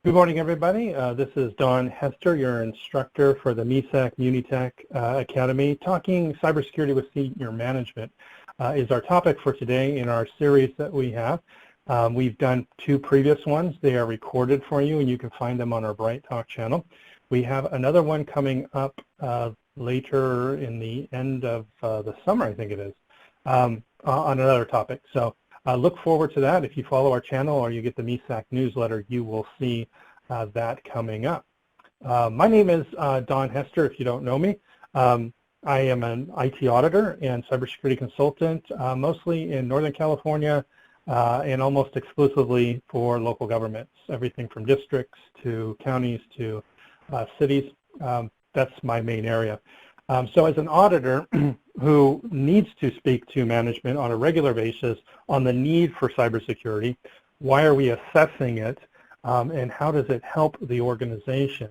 Good morning, everybody. This is Don Hester, your instructor for the MISAC MuniTech Academy. Talking cybersecurity with senior management is our topic for today in our series that we have. We've done two previous ones. They are recorded for you, and you can find them on our Bright Talk channel. We have another one coming up later in the end of the summer, I think it is, on another topic. So look forward to that. If you follow our channel or you get the MISAC newsletter, you will see that coming up. My name is Don Hester, if you don't know me. I am an IT auditor and cybersecurity consultant, mostly in Northern California and almost exclusively for local governments, everything from districts to counties to cities. That's my main area. So as an auditor who needs to speak to management on a regular basis on the need for cybersecurity, why are we assessing it, and how does it help the organization?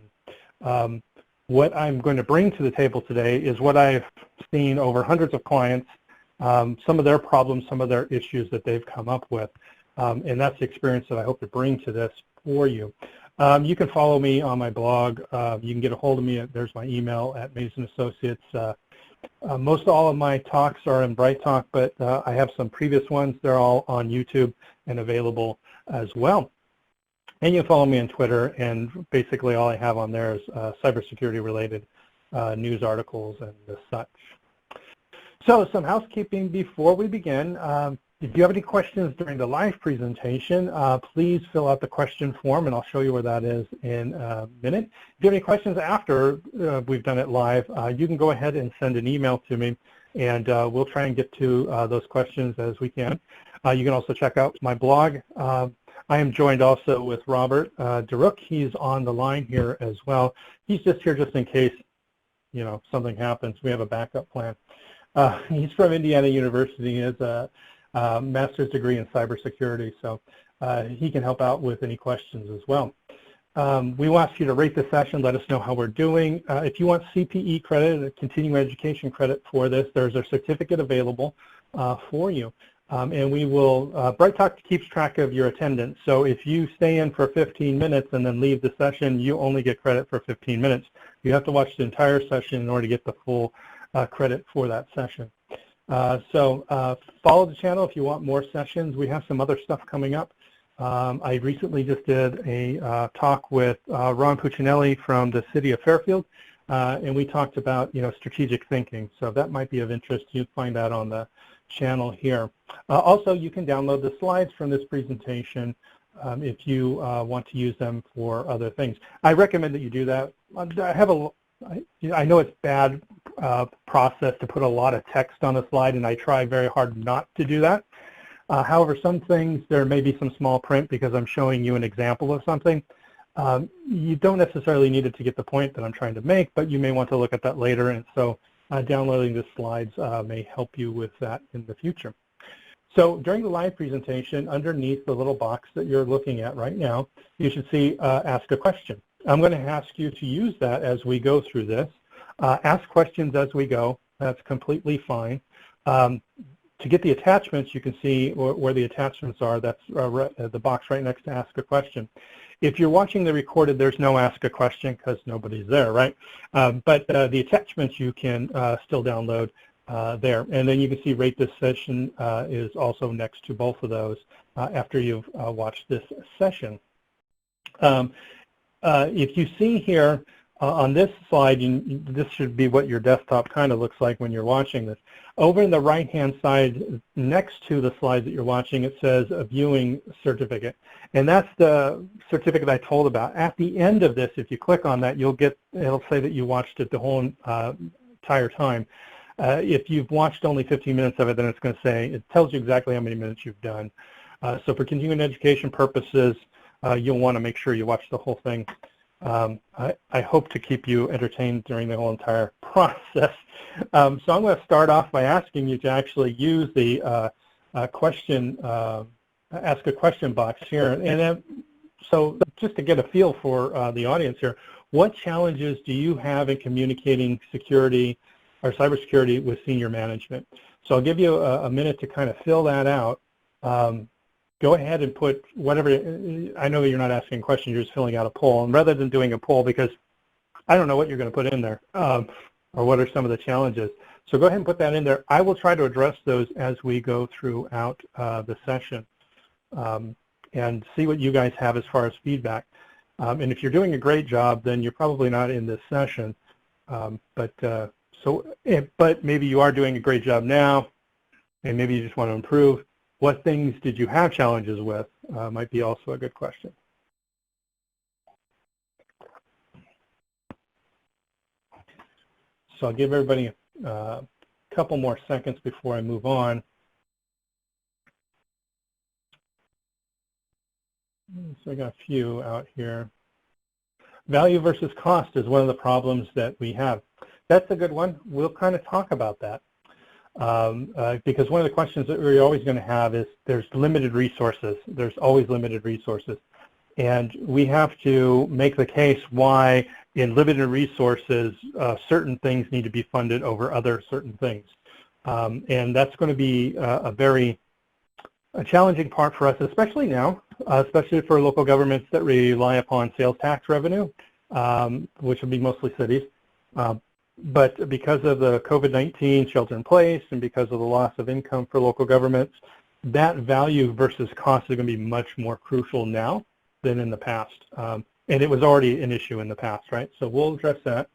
What I'm going to bring to the table today is what I've seen over hundreds of clients, some of their problems, some of their issues that they've come up with, and that's the experience that I hope to bring to this for you. You can follow me on my blog. You can get a hold of me. There's my email at Mason Associates. Most all of my talks are in Bright Talk, but I have some previous ones. They're all on YouTube and available as well. And you can follow me on Twitter, and basically all I have on there is cybersecurity related news articles and the such. So some housekeeping before we begin. If you have any questions during the live presentation, please fill out the question form, and I'll show you where that is in a minute. If you have any questions after we've done it live, you can go ahead and send an email to me, and we'll try and get to those questions as we can. You can also check out my blog. I am joined also with Robert DeRook. He's on the line here as well. He's just here just in case, you know, something happens. We have a backup plan. He's from Indiana University. He has a master's degree in cybersecurity, so he can help out with any questions as well. We will ask you to rate the session, let us know how we're doing. If you want CPE credit, a continuing education credit for this, there's a certificate available for you. And we will, Bright Talk keeps track of your attendance, so if you stay in for 15 minutes and then leave the session, you only get credit for 15 minutes. You have to watch the entire session in order to get the full credit for that session. So follow the channel if you want more sessions. We have some other stuff coming up. I recently just did a talk with Ron Puccinelli from the city of Fairfield, and we talked about, you know, strategic thinking. So that might be of interest. You'll find that on the channel here. Also, you can download the slides from this presentation if you want to use them for other things. I recommend that you do that. I know it's bad process to put a lot of text on a slide, and I try very hard not to do that. However, some things, there may be some small print because I'm showing you an example of something. You don't necessarily need it to get the point that I'm trying to make, but you may want to look at that later, and so downloading the slides may help you with that in the future. So during the live presentation, underneath the little box that you're looking at right now, you should see ask a question. I'm going to ask you to use that as we go through this. Ask questions as we go. That's completely fine. To get the attachments, you can see where the attachments are. That's the box right next to ask a question. If you're watching the recorded, there's no ask a question because nobody's there, right? But the attachments you can still download there. And then you can see rate this session is also next to both of those after you've watched this session. If you see here on this slide, this should be what your desktop kind of looks like when you're watching this. Over in the right-hand side, next to the slide that you're watching, it says a viewing certificate. And that's the certificate I told about. At the end of this, if you click on that, it'll say that you watched it the whole entire time. If you've watched only 15 minutes of it, then it's going to say, it tells you exactly how many minutes you've done. So for continuing education purposes, you'll want to make sure you watch the whole thing. I hope to keep you entertained during the whole entire process. So I'm going to start off by asking you to actually use the ask a question box here. And then, so just to get a feel for the audience here, what challenges do you have in communicating security or cybersecurity with senior management? So I'll give you a minute to kind of fill that out. go ahead and put whatever, I know you're not asking a question, you're just filling out a poll. And rather than doing a poll, because I don't know what you're going to put in there, or what are some of the challenges. So go ahead and put that in there. I will try to address those as we go throughout the session, and see what you guys have as far as feedback. And if you're doing a great job, then you're probably not in this session. But maybe you are doing a great job now, and maybe you just want to improve. What things did you have challenges with? Might be also a good question. So I'll give everybody a couple more seconds before I move on. So I got a few out here. Value versus cost is one of the problems that we have. That's a good one. We'll kind of talk about that. Because one of the questions that we're always going to have is there's limited resources. There's always limited resources. And we have to make the case why in limited resources, certain things need to be funded over other certain things. And that's going to be a challenging part for us, especially now, especially for local governments that rely upon sales tax revenue, which will be mostly cities. But because of the COVID-19 shelter in place and because of the loss of income for local governments, that value versus cost is going to be much more crucial now than in the past. And it was already an issue in the past, right? So we'll address that.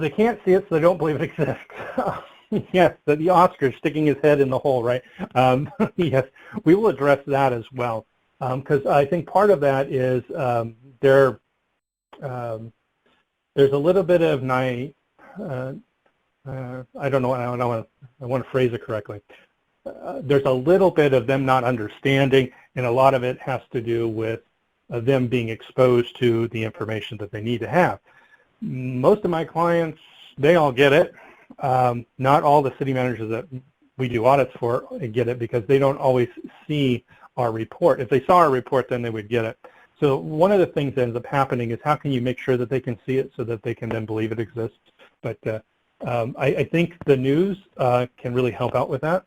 They can't see it, so they don't believe it exists. Yes, the Oscar sticking his head in the hole, right? Yes, we will address that as well. Because I think part of that is there's a little bit of I don't know, I want to phrase it correctly. There's a little bit of them not understanding, and a lot of it has to do with them being exposed to the information that they need to have. Most of my clients, they all get it. Not all the city managers that we do audits for get it because they don't always see our report. If they saw our report, then they would get it. So one of the things that ends up happening is how can you make sure that they can see it so that they can then believe it exists. But I think the news can really help out with that.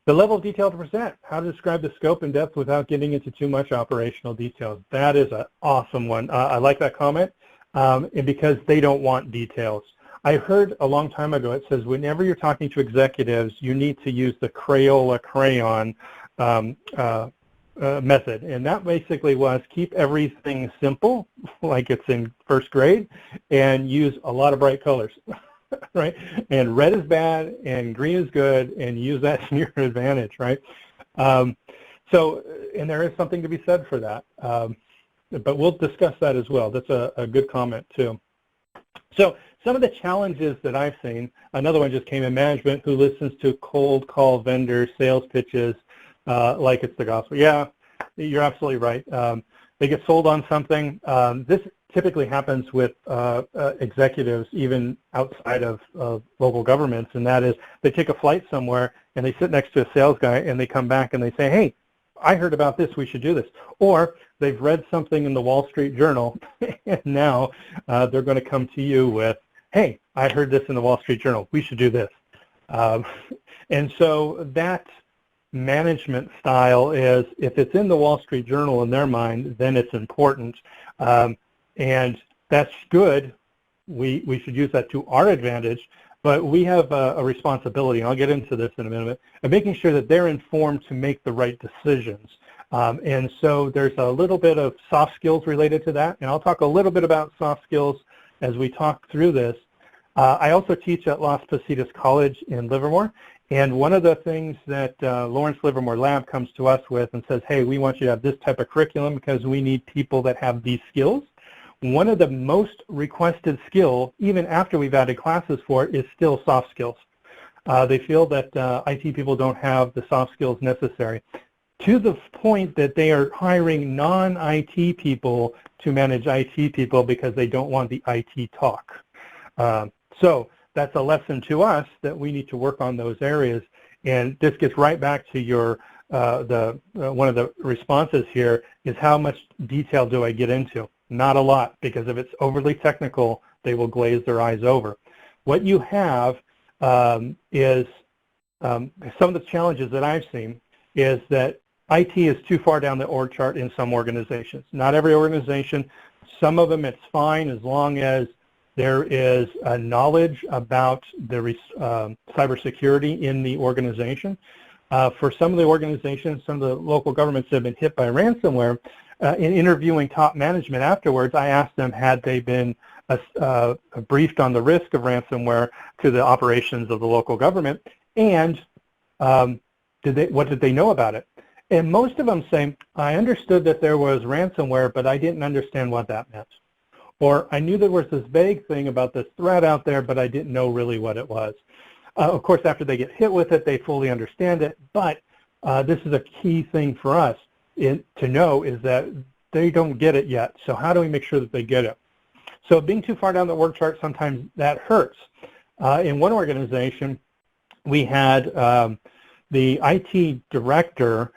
The level of detail to present, how to describe the scope and depth without getting into too much operational details. That is an awesome one. I like that comment because they don't want details. I heard a long time ago, it says whenever you're talking to executives, you need to use the Crayola crayon method. And that basically was keep everything simple, like it's in first grade, and use a lot of bright colors. Right? And red is bad and green is good, and use that to your advantage, right? And there is something to be said for that. But we'll discuss that as well. That's a good comment too. So some of the challenges that I've seen, another one just came in: management who listens to cold call vendor sales pitches like it's the gospel. Yeah, you're absolutely right. They get sold on something. This typically happens with executives even outside of local governments, and that is they take a flight somewhere and they sit next to a sales guy and they come back and they say, hey, I heard about this, we should do this. Or they've read something in the Wall Street Journal and now they're going to come to you with, hey, I heard this in the Wall Street Journal, we should do this. And so that management style is, if it's in the Wall Street Journal in their mind, then it's important. And that's good. We should use that to our advantage, but we have a responsibility, and I'll get into this in a minute, of making sure that they're informed to make the right decisions. And so there's a little bit of soft skills related to that, and I'll talk a little bit about soft skills as we talk through this. I also teach at Las Positas College in Livermore, and one of the things that Lawrence Livermore Lab comes to us with and says, hey, we want you to have this type of curriculum because we need people that have these skills. One of the most requested skill, even after we've added classes for it, is still soft skills. They feel that IT people don't have the soft skills necessary, to the point that they are hiring non-IT people to manage IT people because they don't want the IT talk. So that's a lesson to us that we need to work on those areas. And this gets right back to your one of the responses here is how much detail do I get into? Not a lot, because if it's overly technical, they will glaze their eyes over. What you have is some of the challenges that I've seen is that IT is too far down the org chart in some organizations. Not every organization. Some of them it's fine as long as there is a knowledge about the cybersecurity in the organization. For some of the organizations, some of the local governments that have been hit by ransomware, in interviewing top management afterwards, I asked them had they been briefed on the risk of ransomware to the operations of the local government, and what did they know about it? And most of them say, I understood that there was ransomware, but I didn't understand what that meant. Or I knew there was this vague thing about this threat out there, but I didn't know really what it was. Of course, after they get hit with it, they fully understand it, but this is a key thing for us to know is that they don't get it yet. So how do we make sure that they get it? So being too far down the org chart, sometimes that hurts. In one organization, we had the IT director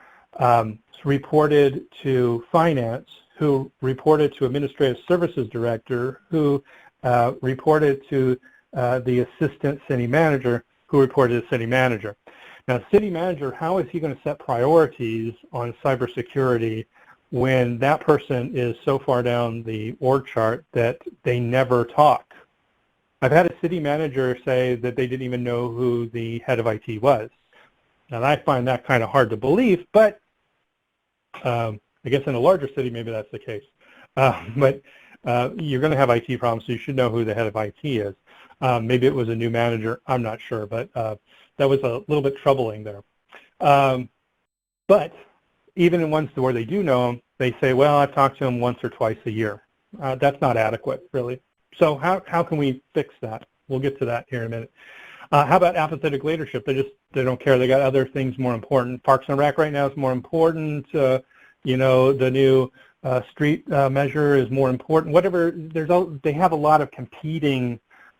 reported to finance, who reported to administrative services director, who reported to the assistant city manager, who reported to city manager. Now, city manager, how is he going to set priorities on cybersecurity when that person is so far down the org chart that they never talk? I've had a city manager say that they didn't even know who the head of IT was. And I find that kind of hard to believe, but I guess in a larger city, maybe that's the case. But you're going to have IT problems, so you should know who the head of IT is. Maybe it was a new manager, I'm not sure, but that was a little bit troubling there. But even in ones where they do know him, they say, well, I've talked to him once or twice a year. That's not adequate, really. So how can we fix that? We'll get to that here in a minute. How about apathetic leadership? They don't care. They got other things more important. Parks and Rec right now is more important. You know, the new street measure is more important. Whatever. They have a lot of competing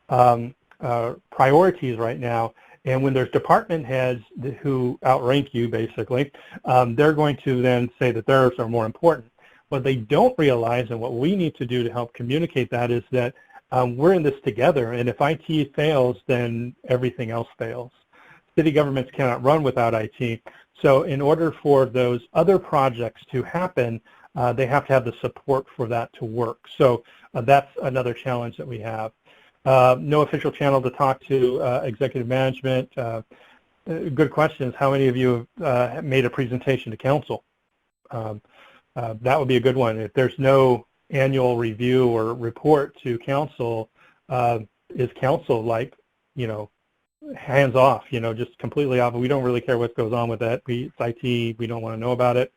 priorities right now. And when there's department heads who outrank you, basically, they're going to then say that theirs are more important. What they don't realize, and what we need to do to help communicate that, is that we're in this together, and if IT fails, then everything else fails. City governments cannot run without IT, so in order for those other projects to happen, they have to have the support for that to work. So that's another challenge that we have. No official channel to talk to executive management. Good questions. How many of you have made a presentation to council? That would be a good one. If there's no annual review or report to council, is council like, you know, hands off, you know, just completely off? We don't really care what goes on with that. It's IT. We don't want to know about it.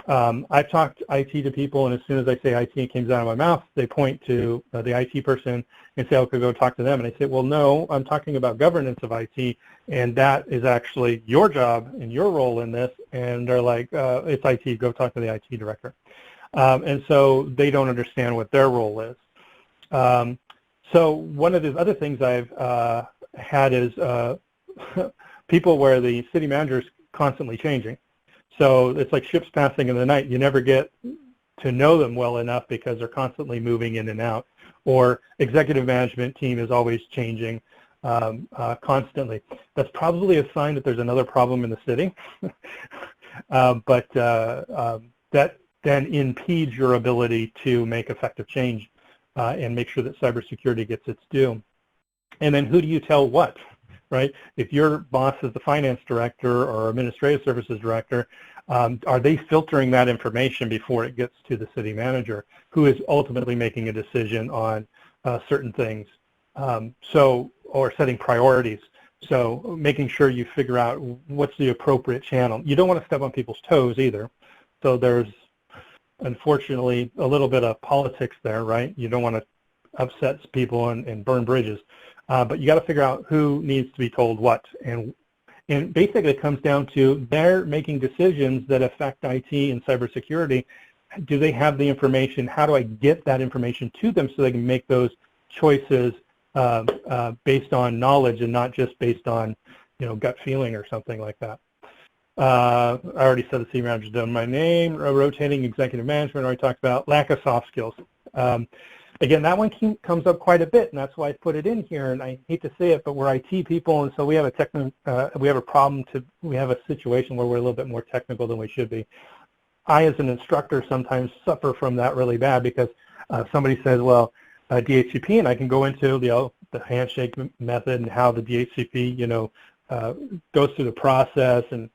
I've talked IT to people, and as soon as I say IT comes out of my mouth, they point to the IT person and say, okay, go talk to them. And I say, well, no, I'm talking about governance of IT, and that is actually your job and your role in this. And they're like, it's IT, go talk to the IT director. And so they don't understand what their role is. So one of the other things I've had is people where the city manager is constantly changing. So it's like ships passing in the night. You never get to know them well enough because they're constantly moving in and out. Or executive management team is always changing constantly. That's probably a sign that there's another problem in the city. But that then impedes your ability to make effective change and make sure that cybersecurity gets its due. And then who do you tell what? Right? If your boss is the finance director or administrative services director, are they filtering that information before it gets to the city manager, who is ultimately making a decision on certain things? Or setting priorities. So making sure you figure out what's the appropriate channel. You don't want to step on people's toes either. So there's, unfortunately, a little bit of politics there, right? You don't want to upset people and burn bridges. But you got to figure out who needs to be told what, and basically it comes down to they're making decisions that affect IT and cybersecurity. Do they have the information? How do I get that information to them so they can make those choices based on knowledge and not just based on, you know, gut feeling or something like that? I already said the senior manager done my name. Rotating executive management, I already talked about. Lack of soft skills. again, that one comes up quite a bit, and that's why I put it in here. And I hate to say it, but we're IT people, and so we have we have a situation where we're a little bit more technical than we should be. I, as an instructor, sometimes suffer from that really bad because somebody says, well, DHCP, and I can go into the handshake method and how the DHCP, goes through the process and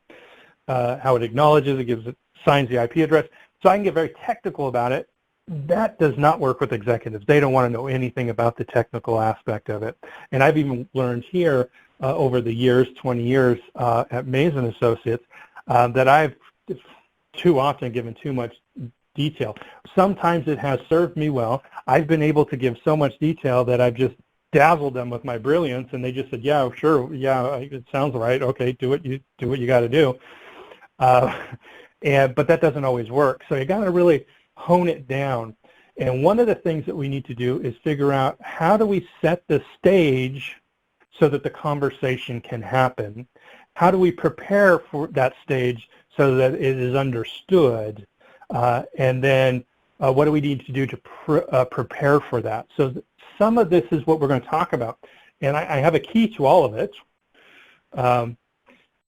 how it acknowledges, it signs the IP address. So I can get very technical about it. That does not work with executives. They don't want to know anything about the technical aspect of it. And I've even learned here over the years, 20 years at Mays & Associates, that I've too often given too much detail. Sometimes it has served me well. I've been able to give so much detail that I've just dazzled them with my brilliance, and they just said, yeah, sure, yeah, it sounds right. Okay, do what you got to do. But that doesn't always work. So you got to really hone it down. And one of the things that we need to do is figure out how do we set the stage so that the conversation can happen? How do we prepare for that stage so that it is understood? And then what do we need to do to prepare for that? So some of this is what we're going to talk about. And I have a key to all of it.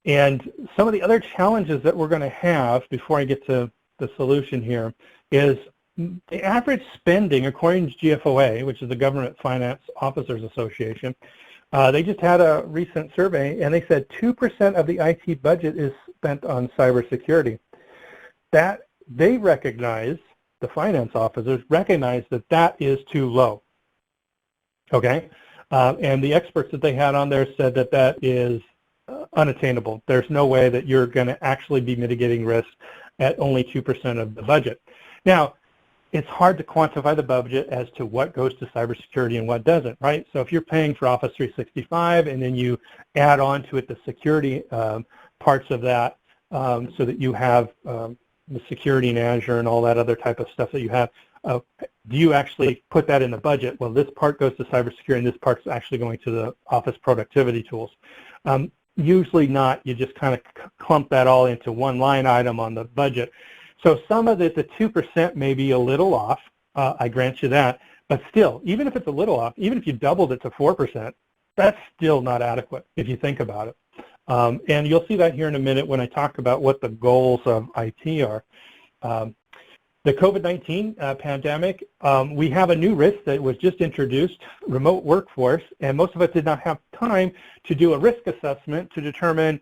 And some of the other challenges that we're going to have before I get to the solution here is the average spending, according to GFOA, which is the Government Finance Officers Association. They just had a recent survey, and they said 2% of the IT budget is spent on cybersecurity. That they recognize, the finance officers recognize that that is too low. Okay, and the experts that they had on there said that that is unattainable. There's no way that you're going to actually be mitigating risk at only 2% of the budget. Now, it's hard to quantify the budget as to what goes to cybersecurity and what doesn't, right? So if you're paying for Office 365 and then you add on to it the security parts of that so that you have the security in Azure and all that other type of stuff that you have, do you actually put that in the budget? Well, this part goes to cybersecurity and this part's actually going to the office productivity tools. Usually not. You just kind of clump that all into one line item on the budget. So some of it, the 2% may be a little off, I grant you that, but still, even if it's a little off, even if you doubled it to 4%, that's still not adequate if you think about it. And you'll see that here in a minute when I talk about what the goals of IT are. The COVID-19 pandemic, we have a new risk that was just introduced, remote workforce, and most of us did not have time to do a risk assessment to determine,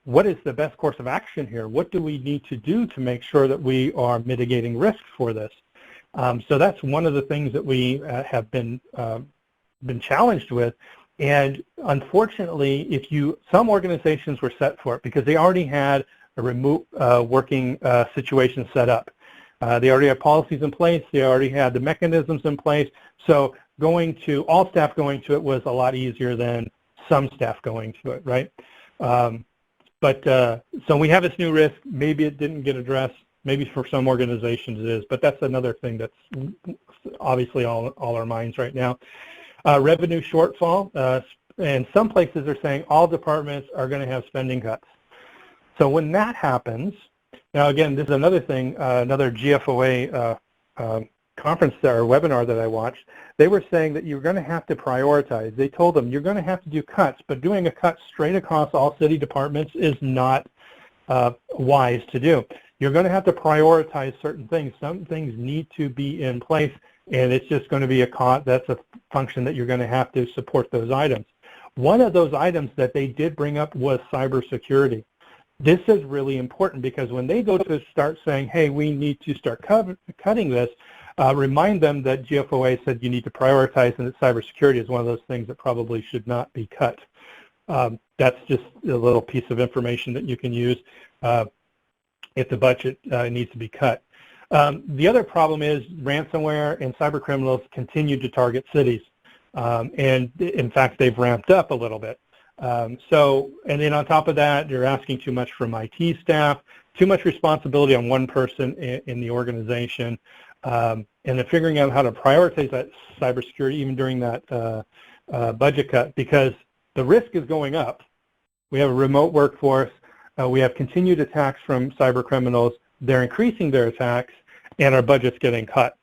what is the best course of action here? What do we need to do to make sure that we are mitigating risk for this? So that's one of the things that we have been challenged with. And unfortunately, some organizations were set for it because they already had a remote working situation set up. They already had policies in place. They already had the mechanisms in place. So all staff going to it was a lot easier than some staff going to it, right? So we have this new risk. Maybe it didn't get addressed. Maybe for some organizations it is, but that's another thing that's obviously all our minds right now. Revenue shortfall, and some places are saying all departments are going to have spending cuts. So when that happens, now again, this is another thing, another GFOA conference or webinar that I watched, they were saying that you're going to have to prioritize. They told them you're going to have to do cuts, but doing a cut straight across all city departments is not wise to do. You're going to have to prioritize certain things. Some things need to be in place, and it's just going to be that's a function that you're going to have to support those items. One of those items that they did bring up was cybersecurity. This is really important because when they go to start saying, hey, we need to start cutting this, remind them that GFOA said you need to prioritize and that cybersecurity is one of those things that probably should not be cut. That's just a little piece of information that you can use if the budget needs to be cut. The other problem is ransomware and cyber criminals continue to target cities. And in fact, they've ramped up a little bit. And then on top of that, you're asking too much from IT staff, too much responsibility on one person in the organization, and then figuring out how to prioritize that cybersecurity even during that budget cut, because the risk is going up. We have a remote workforce. We have continued attacks from cyber criminals. They're increasing their attacks, and our budget's getting cut.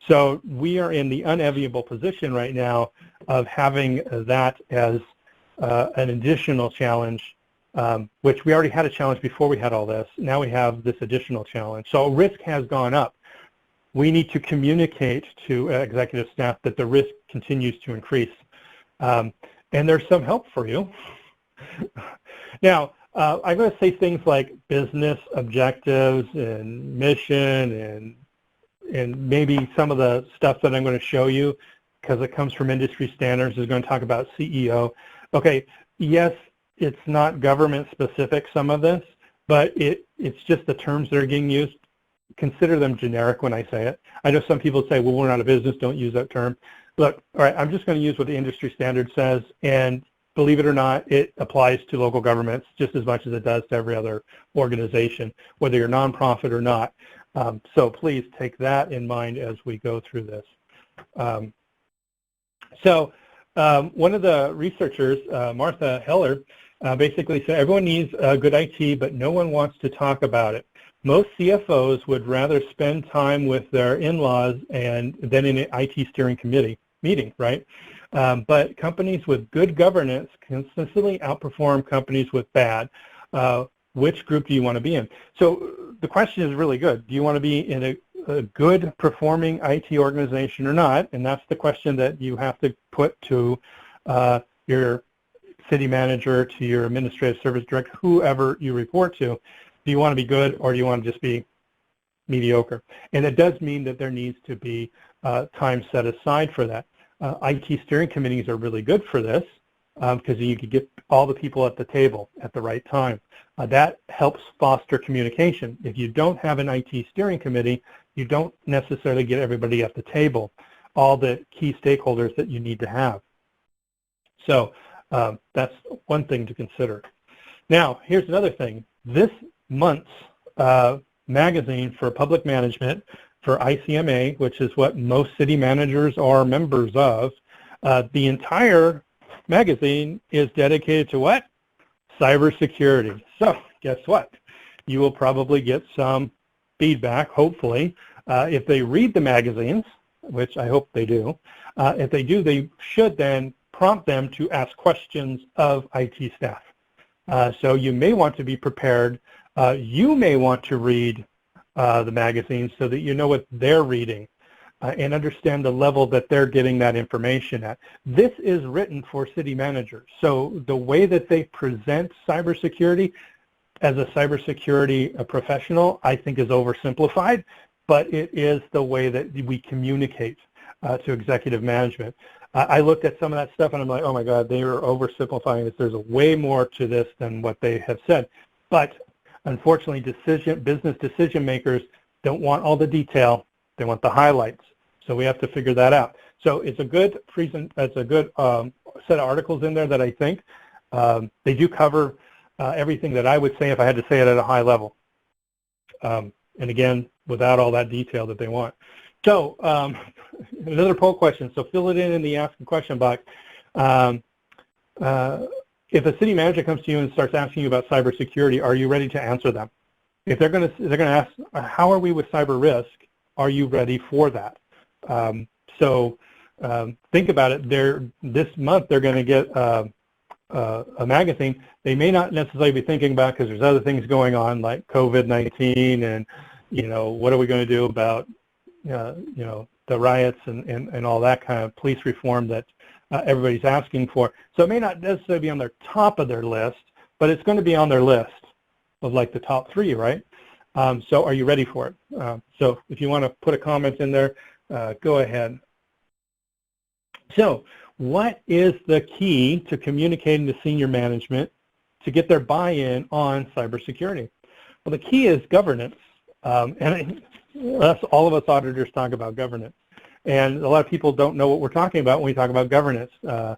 So we are in the unenviable position right now of having that as an additional challenge, which we already had a challenge before we had all this. Now we have this additional challenge. So risk has gone up. We need to communicate to executive staff that the risk continues to increase. And there's some help for you. Now, I'm going to say things like business objectives and mission and maybe some of the stuff that I'm going to show you, because it comes from industry standards, is going to talk about CEO. Okay, yes, it's not government specific, some of this, but it's just the terms that are getting used. Consider them generic when I say it. I know some people say, well, we're not a business, don't use that term. Look, all right, I'm just going to use what the industry standard says, and believe it or not, it applies to local governments just as much as it does to every other organization, whether you're nonprofit or not. So please take that in mind as we go through this. One of the researchers, Martha Heller, basically said everyone needs good IT, but no one wants to talk about it. Most CFOs would rather spend time with their in-laws than in an IT steering committee meeting, right? But companies with good governance consistently outperform companies with bad. Which group do you want to be in? So the question is really good. Do you want to be in a good performing IT organization or not? And that's the question that you have to put to your city manager, to your administrative service director, whoever you report to. Do you want to be good, or do you want to just be mediocre? And it does mean that there needs to be time set aside for that. IT steering committees are really good for this because you can get all the people at the table at the right time. That helps foster communication. If you don't have an IT steering committee, you don't necessarily get everybody at the table, all the key stakeholders that you need to have. So that's one thing to consider. Now, here's another thing. This month's magazine for public management for ICMA, which is what most city managers are members of, the entire magazine is dedicated to what? Cybersecurity. So guess what? You will probably get some feedback, hopefully. If they read the magazines, which I hope they do, if they do, they should then prompt them to ask questions of IT staff. So you may want to be prepared. You may want to read the magazine so that you know what they're reading and understand the level that they're getting that information at. This is written for city managers. So the way that they present cybersecurity as a cybersecurity professional, I think, is oversimplified, but it is the way that we communicate to executive management. I looked at some of that stuff and I'm like, oh my God, they are oversimplifying this. There's a way more to this than what they have said. But unfortunately, business decision makers don't want all the detail. They want the highlights. So we have to figure that out. So it's a good set of articles in there that I think they do cover everything that I would say if I had to say it at a high level. And again, without all that detail that they want. So another poll question. So fill it in the ask a question box. If a city manager comes to you and starts asking you about cybersecurity, are you ready to answer them? If they're going to ask, how are we with cyber risk? Are you ready for that? Think about it. This month they're going to get a magazine. They may not necessarily be thinking about, because there's other things going on like COVID-19 and what are we going to do about the riots and all that kind of police reform that everybody's asking for. So it may not necessarily be on their top of their list, but it's going to be on their list of like the top 3, right? So are you ready for it? So if you want to put a comment in there, go ahead. So what is the key to communicating to senior management to get their buy-in on cybersecurity? Well, the key is governance. And that's all of us auditors talk about governance. And a lot of people don't know what we're talking about when we talk about governance. A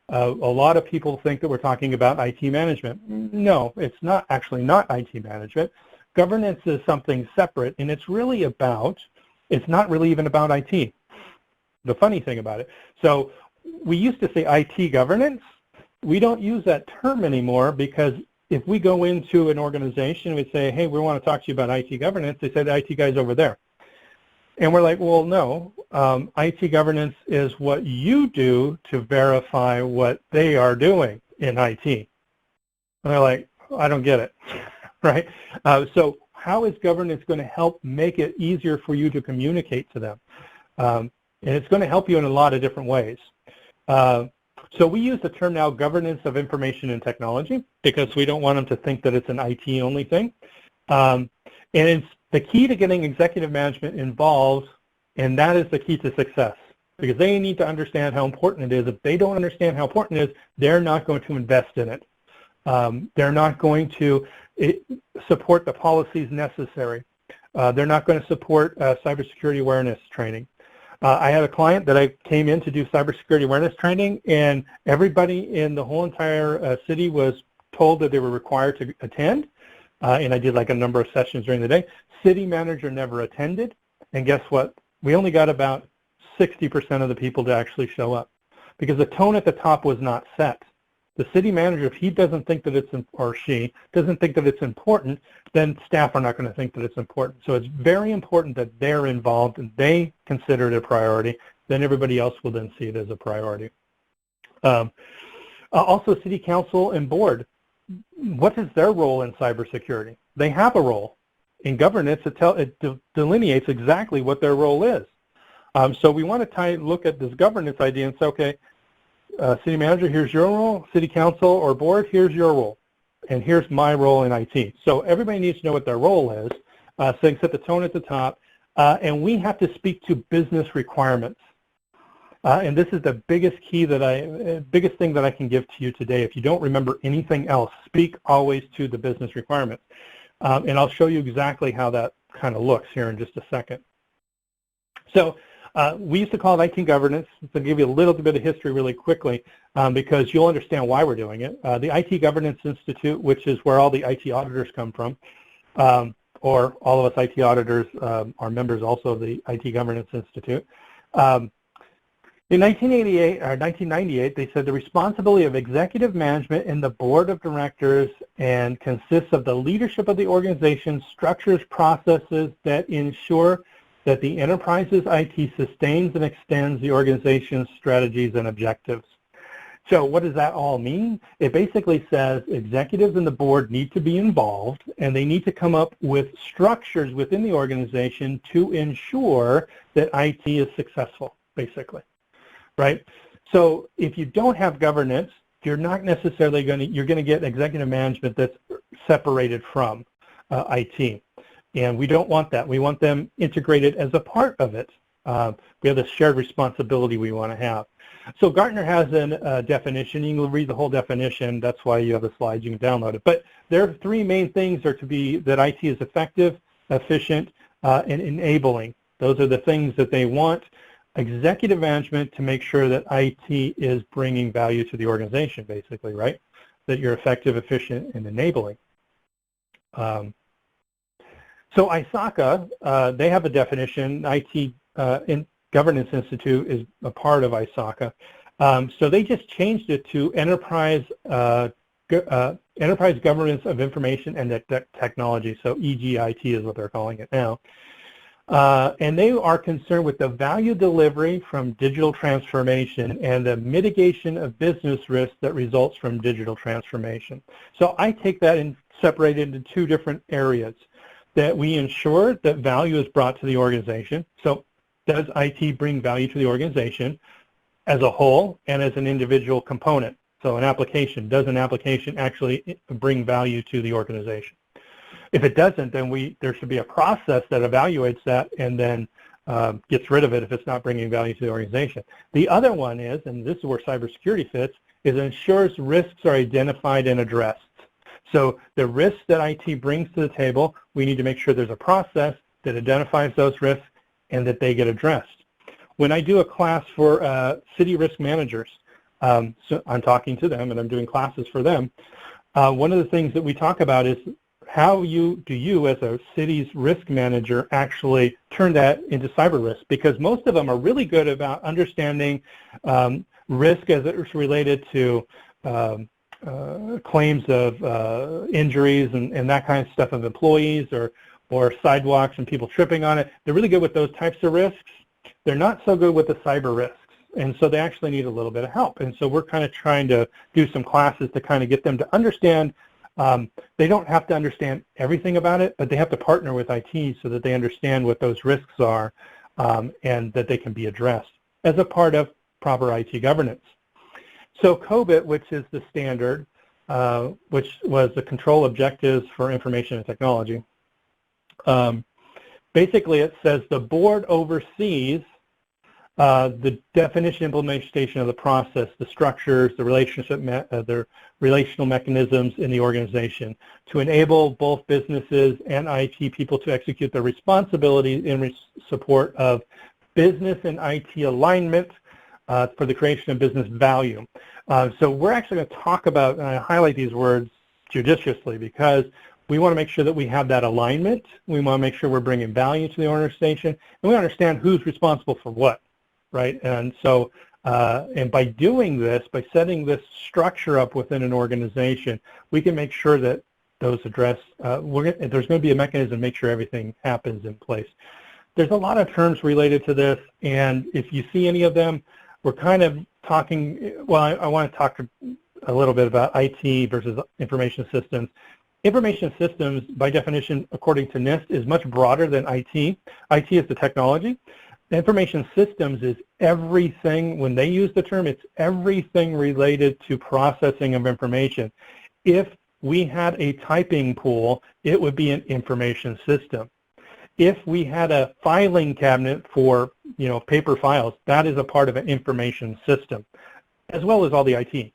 lot of people think that we're talking about IT management. No, it's not actually not IT management. Governance is something separate, and it's really about, it's not really even about IT. The funny thing about it. So we used to say IT governance. We don't use that term anymore because if we go into an organization and we say, hey, we want to talk to you about IT governance, they say the IT guy's over there. And we're like, well, no, IT governance is what you do to verify what they are doing in IT. And they're like, I don't get it, right? So how is governance going to help make it easier for you to communicate to them? And it's going to help you in a lot of different ways. So we use the term now governance of information and technology because we don't want them to think that it's an IT only thing. And it's the key to getting executive management involved, and that is the key to success because they need to understand how important it is. If they don't understand how important it is, they're not going to invest in it. They're not going to support the policies necessary. They're not going to support cybersecurity awareness training. I had a client that I came in to do cybersecurity awareness training, and everybody in the whole entire city was told that they were required to attend, and I did like a number of sessions during the day. City manager never attended, and guess what? We only got about 60% of the people to actually show up because the tone at the top was not set. The city manager, if he doesn't think that it's, or she doesn't think that it's important, then staff are not going to think that it's important. So it's very important that they're involved and they consider it a priority. Then everybody else will then see it as a priority. Also, city council and board. What is their role in cybersecurity? They have a role. In governance, it delineates exactly what their role is. So we want to look at this governance idea and say, okay, city manager, here's your role. City council or board, here's your role. And here's my role in IT. So everybody needs to know what their role is, so they can set the tone at the top. And we have to speak to business requirements. And this is the biggest biggest thing that I can give to you today. If you don't remember anything else, speak always to the business requirements. And I'll show you exactly how that kind of looks here in just a second. So we used to call it IT governance. To give you a little bit of history really quickly, because you'll understand why we're doing it. The IT Governance Institute, which is where all the IT auditors come from, or all of us IT auditors are members also of the IT Governance Institute. In 1998, they said the responsibility of executive management and the board of directors and consists of the leadership of the organization, structures, processes that ensure that the enterprise's IT sustains and extends the organization's strategies and objectives. So what does that all mean? It basically says executives and the board need to be involved, and they need to come up with structures within the organization to ensure that IT is successful, basically, right? So if you don't have governance, you're not necessarily you're going to get executive management that's separated from IT. And we don't want that. We want them integrated as a part of it. We have this shared responsibility we want to have. So Gartner has a definition. You can read the whole definition. That's why you have the slides. You can download it. But their three main things are to be that IT is effective, efficient, and enabling. Those are the things that they want executive management to make sure that IT is bringing value to the organization, basically, right? That you're effective, efficient, and enabling. So ISACA, they have a definition. IT Governance Institute is a part of ISACA. So they just changed it to enterprise governance of information and technology. So EGIT is what they're calling it now. And they are concerned with the value delivery from digital transformation and the mitigation of business risks that results from digital transformation. So I take that and separate it into two different areas. That we ensure that value is brought to the organization. So does IT bring value to the organization as a whole and as an individual component? So an application, does an application actually bring value to the organization? If it doesn't, then there should be a process that evaluates that and then gets rid of it if it's not bringing value to the organization. The other one is, and this is where cybersecurity fits, is ensures risks are identified and addressed. So the risks that IT brings to the table, we need to make sure there's a process that identifies those risks and that they get addressed. When I do a class for city risk managers, so I'm talking to them and I'm doing classes for them, one of the things that we talk about is how do you as a city's risk manager actually turn that into cyber risk? Because most of them are really good about understanding risk as it's related to claims of injuries and that kind of stuff of employees or or sidewalks and people tripping on it. They're really good with those types of risks. They're not so good with the cyber risks. And so they actually need a little bit of help. And so we're kind of trying to do some classes to kind of get them to understand. They don't have to understand everything about it, but they have to partner with IT so that they understand what those risks are and that they can be addressed as a part of proper IT governance. So COBIT, which is the standard, which was the control objectives for information and technology, basically it says the board oversees the definition, implementation of the process, the structures, the relational mechanisms in the organization to enable both businesses and IT people to execute their responsibilities in support of business and IT alignment for the creation of business value. So we're actually going to talk about, and I highlight these words judiciously because we want to make sure that we have that alignment. We want to make sure we're bringing value to the organization, and we understand who's responsible for what. Right, and so, and by doing this, by setting this structure up within an organization, we can make sure that those address, there's going to be a mechanism to make sure everything happens in place. There's a lot of terms related to this, and if you see any of them, we're kind of talking, well, I want to talk a little bit about IT versus information systems. Information systems, by definition, according to NIST, is much broader than IT. IT is the technology. Information systems is everything, when they use the term, it's everything related to processing of information. If we had a typing pool, it would be an information system. If we had a filing cabinet for, paper files, that is a part of an information system, as well as all the IT.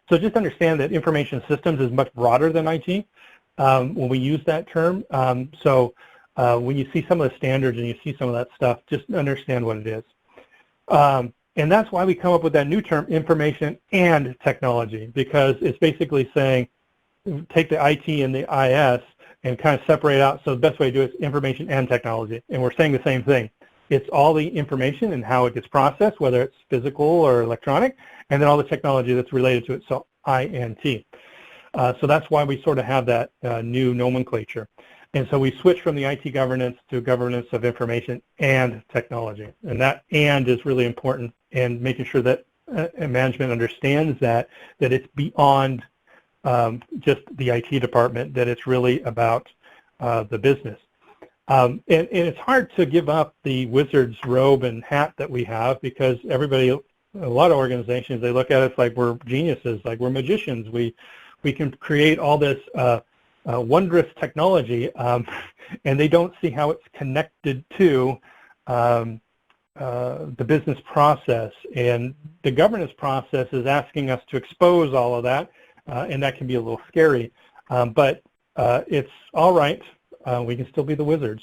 So just understand that information systems is much broader than IT when we use that term. When you see some of the standards and you see some of that stuff, just understand what it is. And that's why we come up with that new term, information and technology, because it's basically saying, take the IT and the IS and kind of separate out. So the best way to do it is information and technology. And we're saying the same thing. It's all the information and how it gets processed, whether it's physical or electronic, and then all the technology that's related to it, so INT. So that's why we sort of have that new nomenclature. And so we switch from the IT governance to governance of information and technology. And that "and" is really important, and making sure that management understands that it's beyond just the IT department, that it's really about the business. And it's hard to give up the wizard's robe and hat that we have, because everybody, a lot of organizations, they look at us like we're geniuses, like we're magicians. We can create all this wondrous technology, and they don't see how it's connected to the business process. And the governance process is asking us to expose all of that, and that can be a little scary. But it's all right. We can still be the wizards.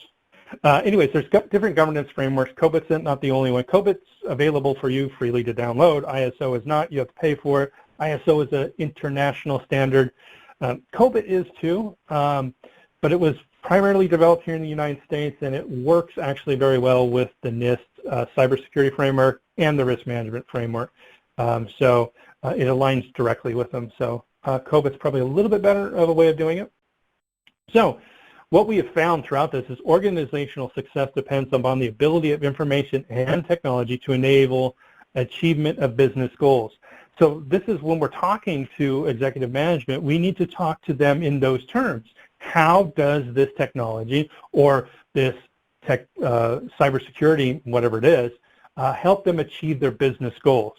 Anyways, there's different governance frameworks. COBIT's not the only one. COBIT's available for you freely to download. ISO is not. You have to pay for it. ISO is an international standard. COBIT is too, but it was primarily developed here in the United States, and it works actually very well with the NIST cybersecurity framework and the risk management framework. So it aligns directly with them. So COBIT's probably a little bit better of a way of doing it. So what we have found throughout this is organizational success depends upon the ability of information and technology to enable achievement of business goals. So this is when we're talking to executive management, we need to talk to them in those terms. How does this technology or this cybersecurity, whatever it is, help them achieve their business goals?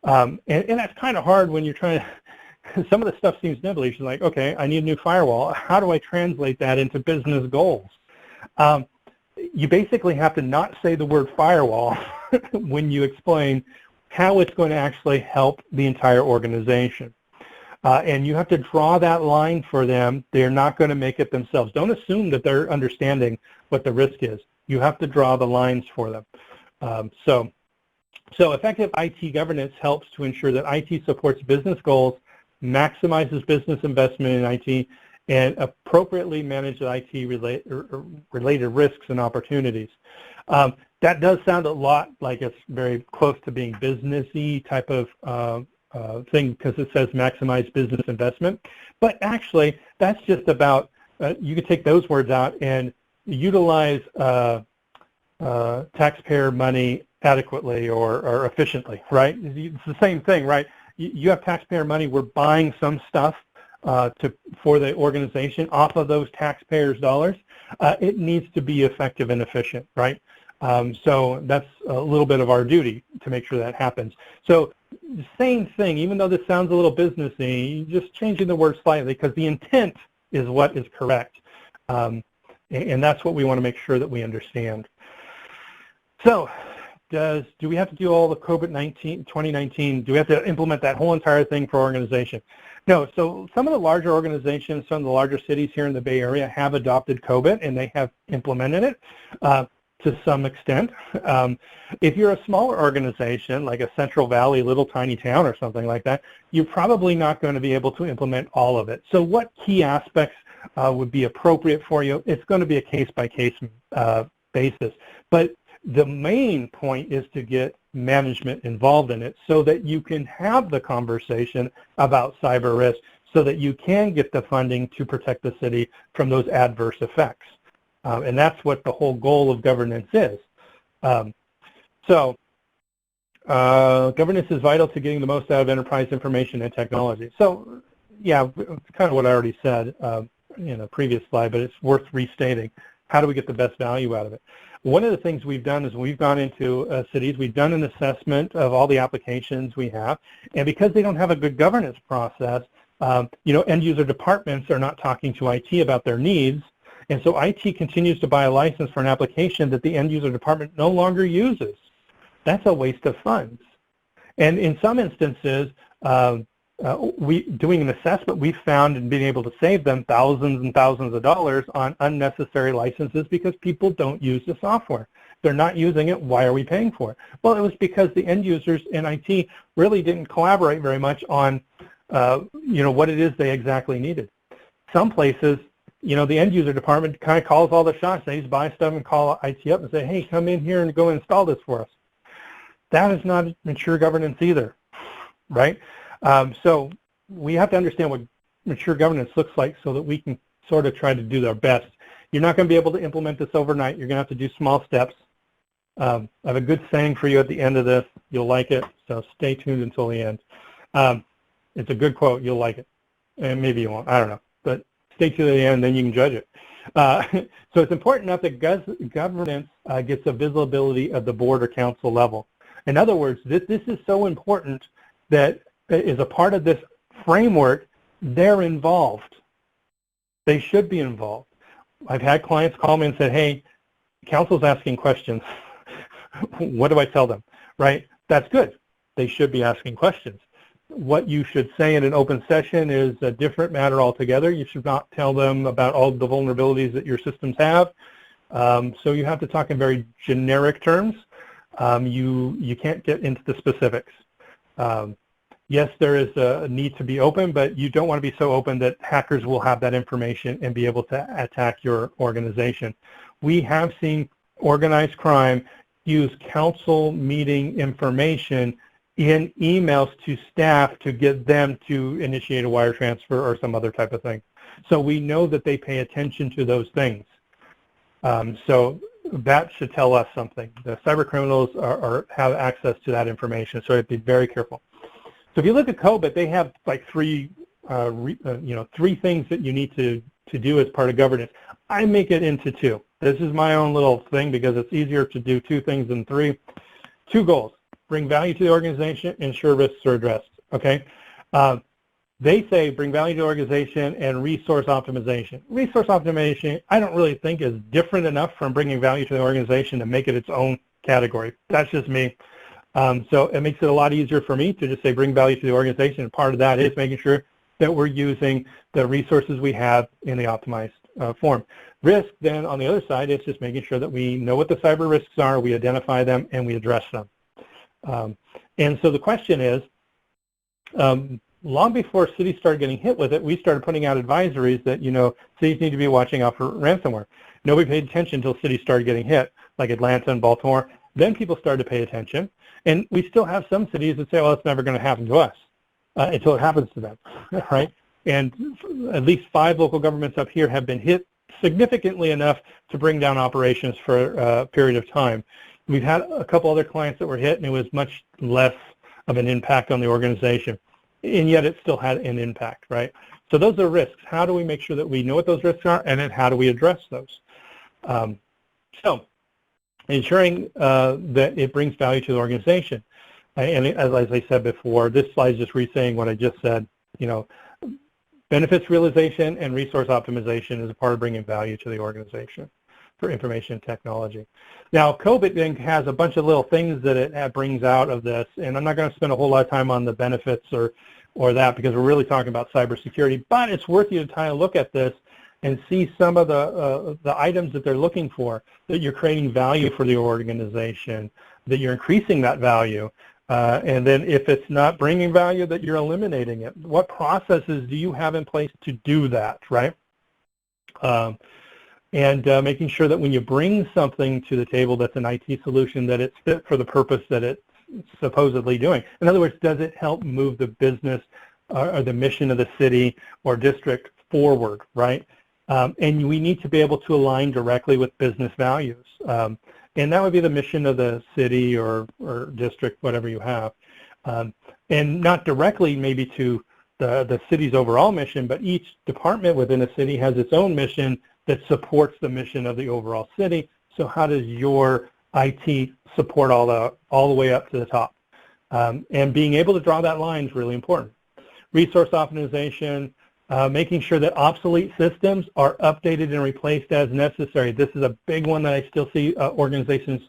And that's kind of hard when you're trying to, some of the stuff seems nebulous. You're like, okay, I need a new firewall. How do I translate that into business goals? You basically have to not say the word firewall when you explain how it's going to actually help the entire organization. And you have to draw that line for them. They're not going to make it themselves. Don't assume that they're understanding what the risk is. You have to draw the lines for them. So effective IT governance helps to ensure that IT supports business goals, maximizes business investment in IT, and appropriately manages IT-related risks and opportunities. That does sound a lot like it's very close to being businessy type of thing, because it says maximize business investment. But actually, that's just about, you could take those words out and utilize taxpayer money adequately or efficiently, right? It's the same thing, right? You have taxpayer money, we're buying some stuff for the organization off of those taxpayers' dollars. It needs to be effective and efficient, right? So that's a little bit of our duty to make sure that happens. So the same thing, even though this sounds a little businessy, just changing the word slightly because the intent is what is correct. And that's what we want to make sure that we understand. So do we have to do all the COBIT 2019? Do we have to implement that whole entire thing for organization? No, so some of the larger organizations, some of the larger cities here in the Bay Area have adopted COBIT and they have implemented it to some extent. If you're a smaller organization, like a Central Valley little tiny town or something like that, you're probably not going to be able to implement all of it. So what key aspects would be appropriate for you? It's going to be a case-by-case basis. But the main point is to get management involved in it so that you can have the conversation about cyber risk so that you can get the funding to protect the city from those adverse effects. And that's what the whole goal of governance is. Governance is vital to getting the most out of enterprise information and technology. So, yeah, it's kind of what I already said in a previous slide, but it's worth restating. How do we get the best value out of it? One of the things we've done is we've gone into cities, we've done an assessment of all the applications we have, and because they don't have a good governance process, end user departments are not talking to IT about their needs, and so IT continues to buy a license for an application that the end user department no longer uses. That's a waste of funds. And in some instances, doing an assessment, we've found and been able to save them thousands and thousands of dollars on unnecessary licenses because people don't use the software. They're not using it. Why are we paying for it? Well, it was because the end users in IT really didn't collaborate very much on, what it is they exactly needed. Some places, the end user department kind of calls all the shots. They just buy stuff and call IT up and say, hey, come in here and go install this for us. That is not mature governance either, right? So we have to understand what mature governance looks like so that we can sort of try to do our best. You're not going to be able to implement this overnight. You're going to have to do small steps. I have a good saying for you at the end of this. You'll like it, so stay tuned until the end. It's a good quote. You'll like it. And maybe you won't. I don't know. But stay to the end, then you can judge it. So it's important enough that governance gets a visibility at the board or council level. In other words, this is so important that as a part of this framework, they're involved. They should be involved. I've had clients call me and said, hey, council's asking questions. What do I tell them? Right? That's good. They should be asking questions. What you should say in an open session is a different matter altogether. You should not tell them about all the vulnerabilities that your systems have. So you have to talk in very generic terms. You can't get into the specifics. Yes, there is a need to be open, but you don't want to be so open that hackers will have that information and be able to attack your organization. We have seen organized crime use council meeting information in emails to staff to get them to initiate a wire transfer or some other type of thing. So we know that they pay attention to those things. So that should tell us something. The cyber criminals have access to that information, so be very careful. So if you look at COBIT, they have like three things that you need to do as part of governance. I make it into two. This is my own little thing because it's easier to do two things than three. Two goals: bring value to the organization, ensure risks are addressed. Okay. They say bring value to the organization and resource optimization. Resource optimization, I don't really think is different enough from bringing value to the organization to make it its own category. That's just me. So it makes it a lot easier for me to just say bring value to the organization, and part of that is making sure that we're using the resources we have in the optimized form. Risk, then, on the other side, is just making sure that we know what the cyber risks are, we identify them, and we address them. And so the question is, long before cities started getting hit with it, we started putting out advisories that, cities need to be watching out for ransomware. Nobody paid attention until cities started getting hit, like Atlanta and Baltimore. Then people started to pay attention. And we still have some cities that say, well, it's never going to happen to us until it happens to them, right? And at least 5 local governments up here have been hit significantly enough to bring down operations for a period of time. We've had a couple other clients that were hit, and it was much less of an impact on the organization, and yet it still had an impact, right? So those are risks. How do we make sure that we know what those risks are, and then how do we address those? So ensuring that it brings value to the organization. And as I said before, this slide is just re-saying what I just said. You know, benefits realization and resource optimization is a part of bringing value to the organization for information technology. Now, COBIT then has a bunch of little things that it brings out of this, and I'm not going to spend a whole lot of time on the benefits or that, because we're really talking about cybersecurity, but it's worth you to kind of look at this and see some of the items that they're looking for, that you're creating value for the organization, that you're increasing that value, and then if it's not bringing value, that you're eliminating it. What processes do you have in place to do that, right? And making sure that when you bring something to the table that's an IT solution, that it's fit for the purpose that it's supposedly doing. In other words, does it help move the business or the mission of the city or district forward, right? And we need to be able to align directly with business values. And that would be the mission of the city or district, whatever you have. And not directly maybe to the city's overall mission, but each department within a city has its own mission that supports the mission of the overall city. So how does your IT support all the way up to the top? And being able to draw that line is really important. Resource optimization, making sure that obsolete systems are updated and replaced as necessary. This is a big one that I still see organizations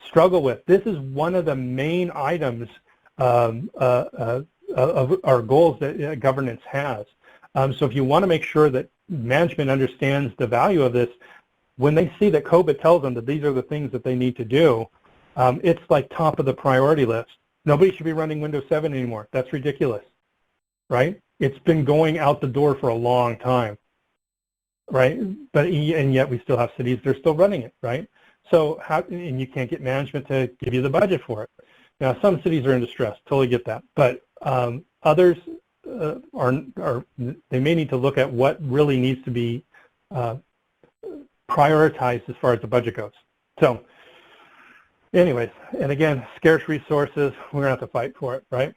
struggle with. This is one of the main items of our goals that governance has. So if you want to make sure that management understands the value of this, when they see that COBIT tells them that these are the things that they need to do, it's like top of the priority list. Nobody should be running Windows 7 anymore. That's ridiculous, right? It's been going out the door for a long time, right? And yet we still have cities that are still running it, right? So and you can't get management to give you the budget for it. Now, some cities are in distress, totally get that. But others they may need to look at what really needs to be prioritized as far as the budget goes. So anyways, and again, scarce resources, we're going to have to fight for it, right?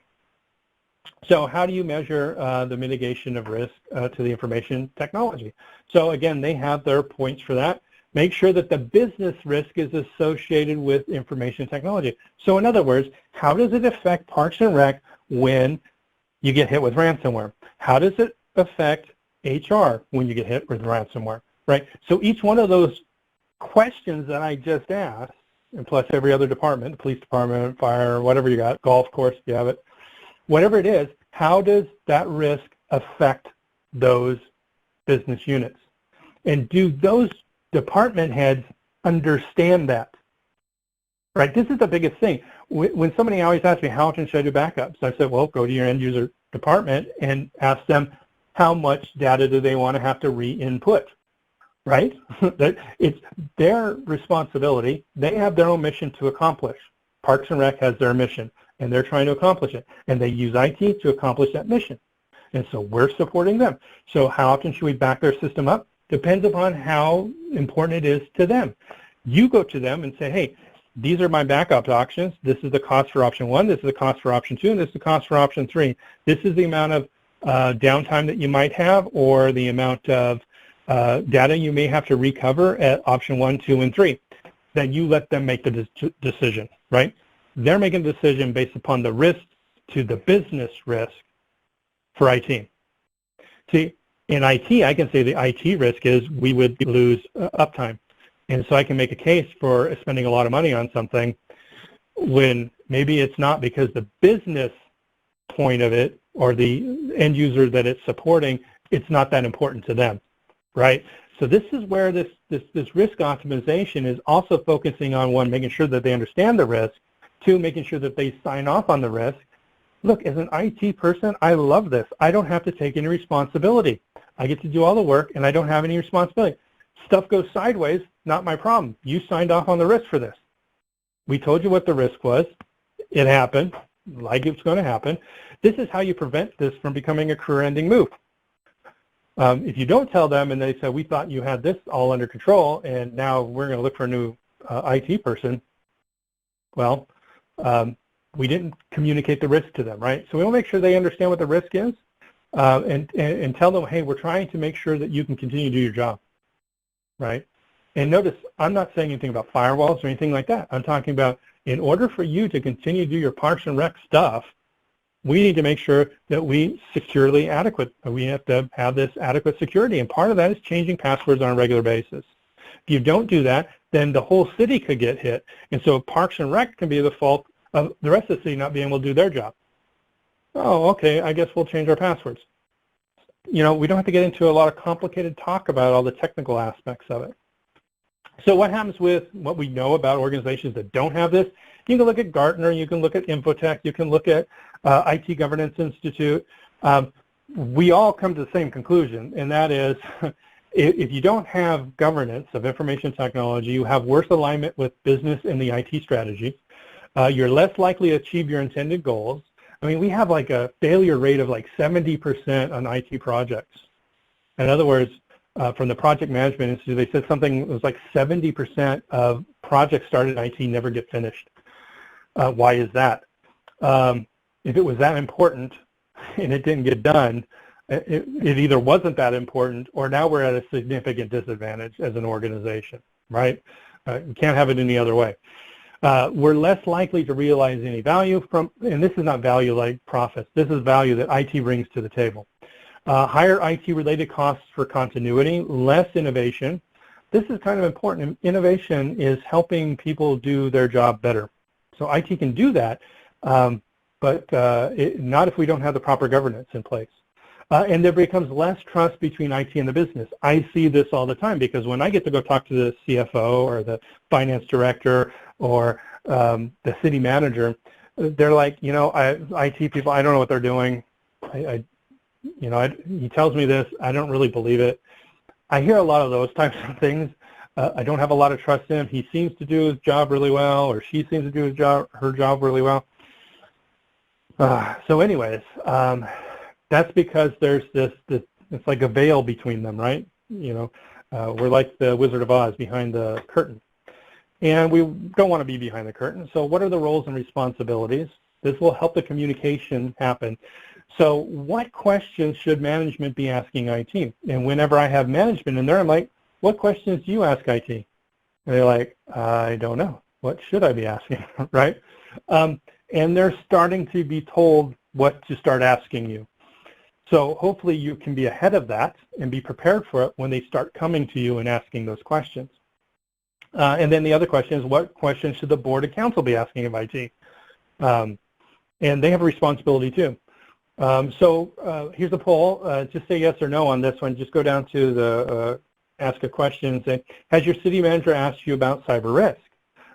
So how do you measure the mitigation of risk to the information technology? So again, they have their points for that. Make sure that the business risk is associated with information technology. So in other words, how does it affect Parks and Rec when you get hit with ransomware? How does it affect HR when you get hit with ransomware, right? So each one of those questions that I just asked, and plus every other department, the police department, fire, whatever you got, golf course, if you have it, whatever it is, how does that risk affect those business units? And do those department heads understand that? Right? This is the biggest thing. When somebody always asks me, how often should I do backups? I said, well, go to your end user department and ask them how much data do they want to have to re-input, right? It's their responsibility. They have their own mission to accomplish. Parks and Rec has their mission, and they're trying to accomplish it. And they use IT to accomplish that mission. And so we're supporting them. So how often should we back their system up? Depends upon how important it is to them. You go to them and say, hey, these are my backup options. This is the cost for option 1. This is the cost for option 2. And this is the cost for option 3. This is the amount of downtime that you might have, or the amount of data you may have to recover at option 1, 2, and 3. Then you let them make the decision, right? They're making a decision based upon the risk to the business risk for IT. See, in IT, I can say the IT risk is we would lose uptime. And so I can make a case for spending a lot of money on something when maybe it's not, because the business point of it or the end user that it's supporting, it's not that important to them, right? So this is where this risk optimization is also focusing on, 1, making sure that they understand the risk, 2, making sure that they sign off on the risk. Look, as an IT person, I love this. I don't have to take any responsibility. I get to do all the work, and I don't have any responsibility. Stuff goes sideways, not my problem. You signed off on the risk for this. We told you what the risk was. It happened, like it's going to happen. This is how you prevent this from becoming a career-ending move. If you don't tell them and they say, we thought you had this all under control and now we're going to look for a new IT person, well, we didn't communicate the risk to them, right? So we want to make sure they understand what the risk is and tell them, hey, we're trying to make sure that you can continue to do your job, right? And notice, I'm not saying anything about firewalls or anything like that. I'm talking about in order for you to continue to do your Parks and Rec stuff, we need to make sure that we securely adequate. We have to have this adequate security, and part of that is changing passwords on a regular basis. If you don't do that, then the whole city could get hit, and so Parks and Rec can be the fault of the rest of the city not being able to do their job. Oh, okay, I guess we'll change our passwords. You know, we don't have to get into a lot of complicated talk about all the technical aspects of it. So what happens with what we know about organizations that don't have this? You can look at Gartner, you can look at Infotech, you can look at IT Governance Institute. We all come to the same conclusion, and that is if you don't have governance of information technology, you have worse alignment with business and the IT strategy. You're less likely to achieve your intended goals. I mean, we have like a failure rate of like 70% on IT projects. In other words, from the Project Management Institute, they said something, it was like 70% of projects started in IT never get finished. Why is that? If it was that important and it didn't get done, it either wasn't that important or now we're at a significant disadvantage as an organization, right? You can't have it any other way. We're less likely to realize any value from, and this is not value like profits, this is value that IT brings to the table. Higher IT-related costs for continuity, less innovation. This is kind of important. Innovation is helping people do their job better. So IT can do that, but not if we don't have the proper governance in place. And there becomes less trust between IT and the business. I see this all the time because when I get to go talk to the CFO or the finance director or the city manager, they're like, you know, IT people, I don't know what they're doing. He tells me this, I don't really believe it. I hear a lot of those types of things. I don't have a lot of trust in him. He seems to do his job really well, or she seems to do her job really well. So anyways, that's because there's this, it's like a veil between them, right? You know, we're like the Wizard of Oz behind the curtain. And we don't want to be behind the curtain. So what are the roles and responsibilities? This will help the communication happen. So what questions should management be asking IT? And whenever I have management in there, I'm like, what questions do you ask IT? And they're like, I don't know. What should I be asking, right? And they're starting to be told what to start asking you. So hopefully you can be ahead of that and be prepared for it when they start coming to you and asking those questions. And then the other question is, what questions should the board and council be asking of IT? And they have a responsibility too. Here's a poll. Just say yes or no on this one. Just go down to the ask a question and say, has your city manager asked you about cyber risk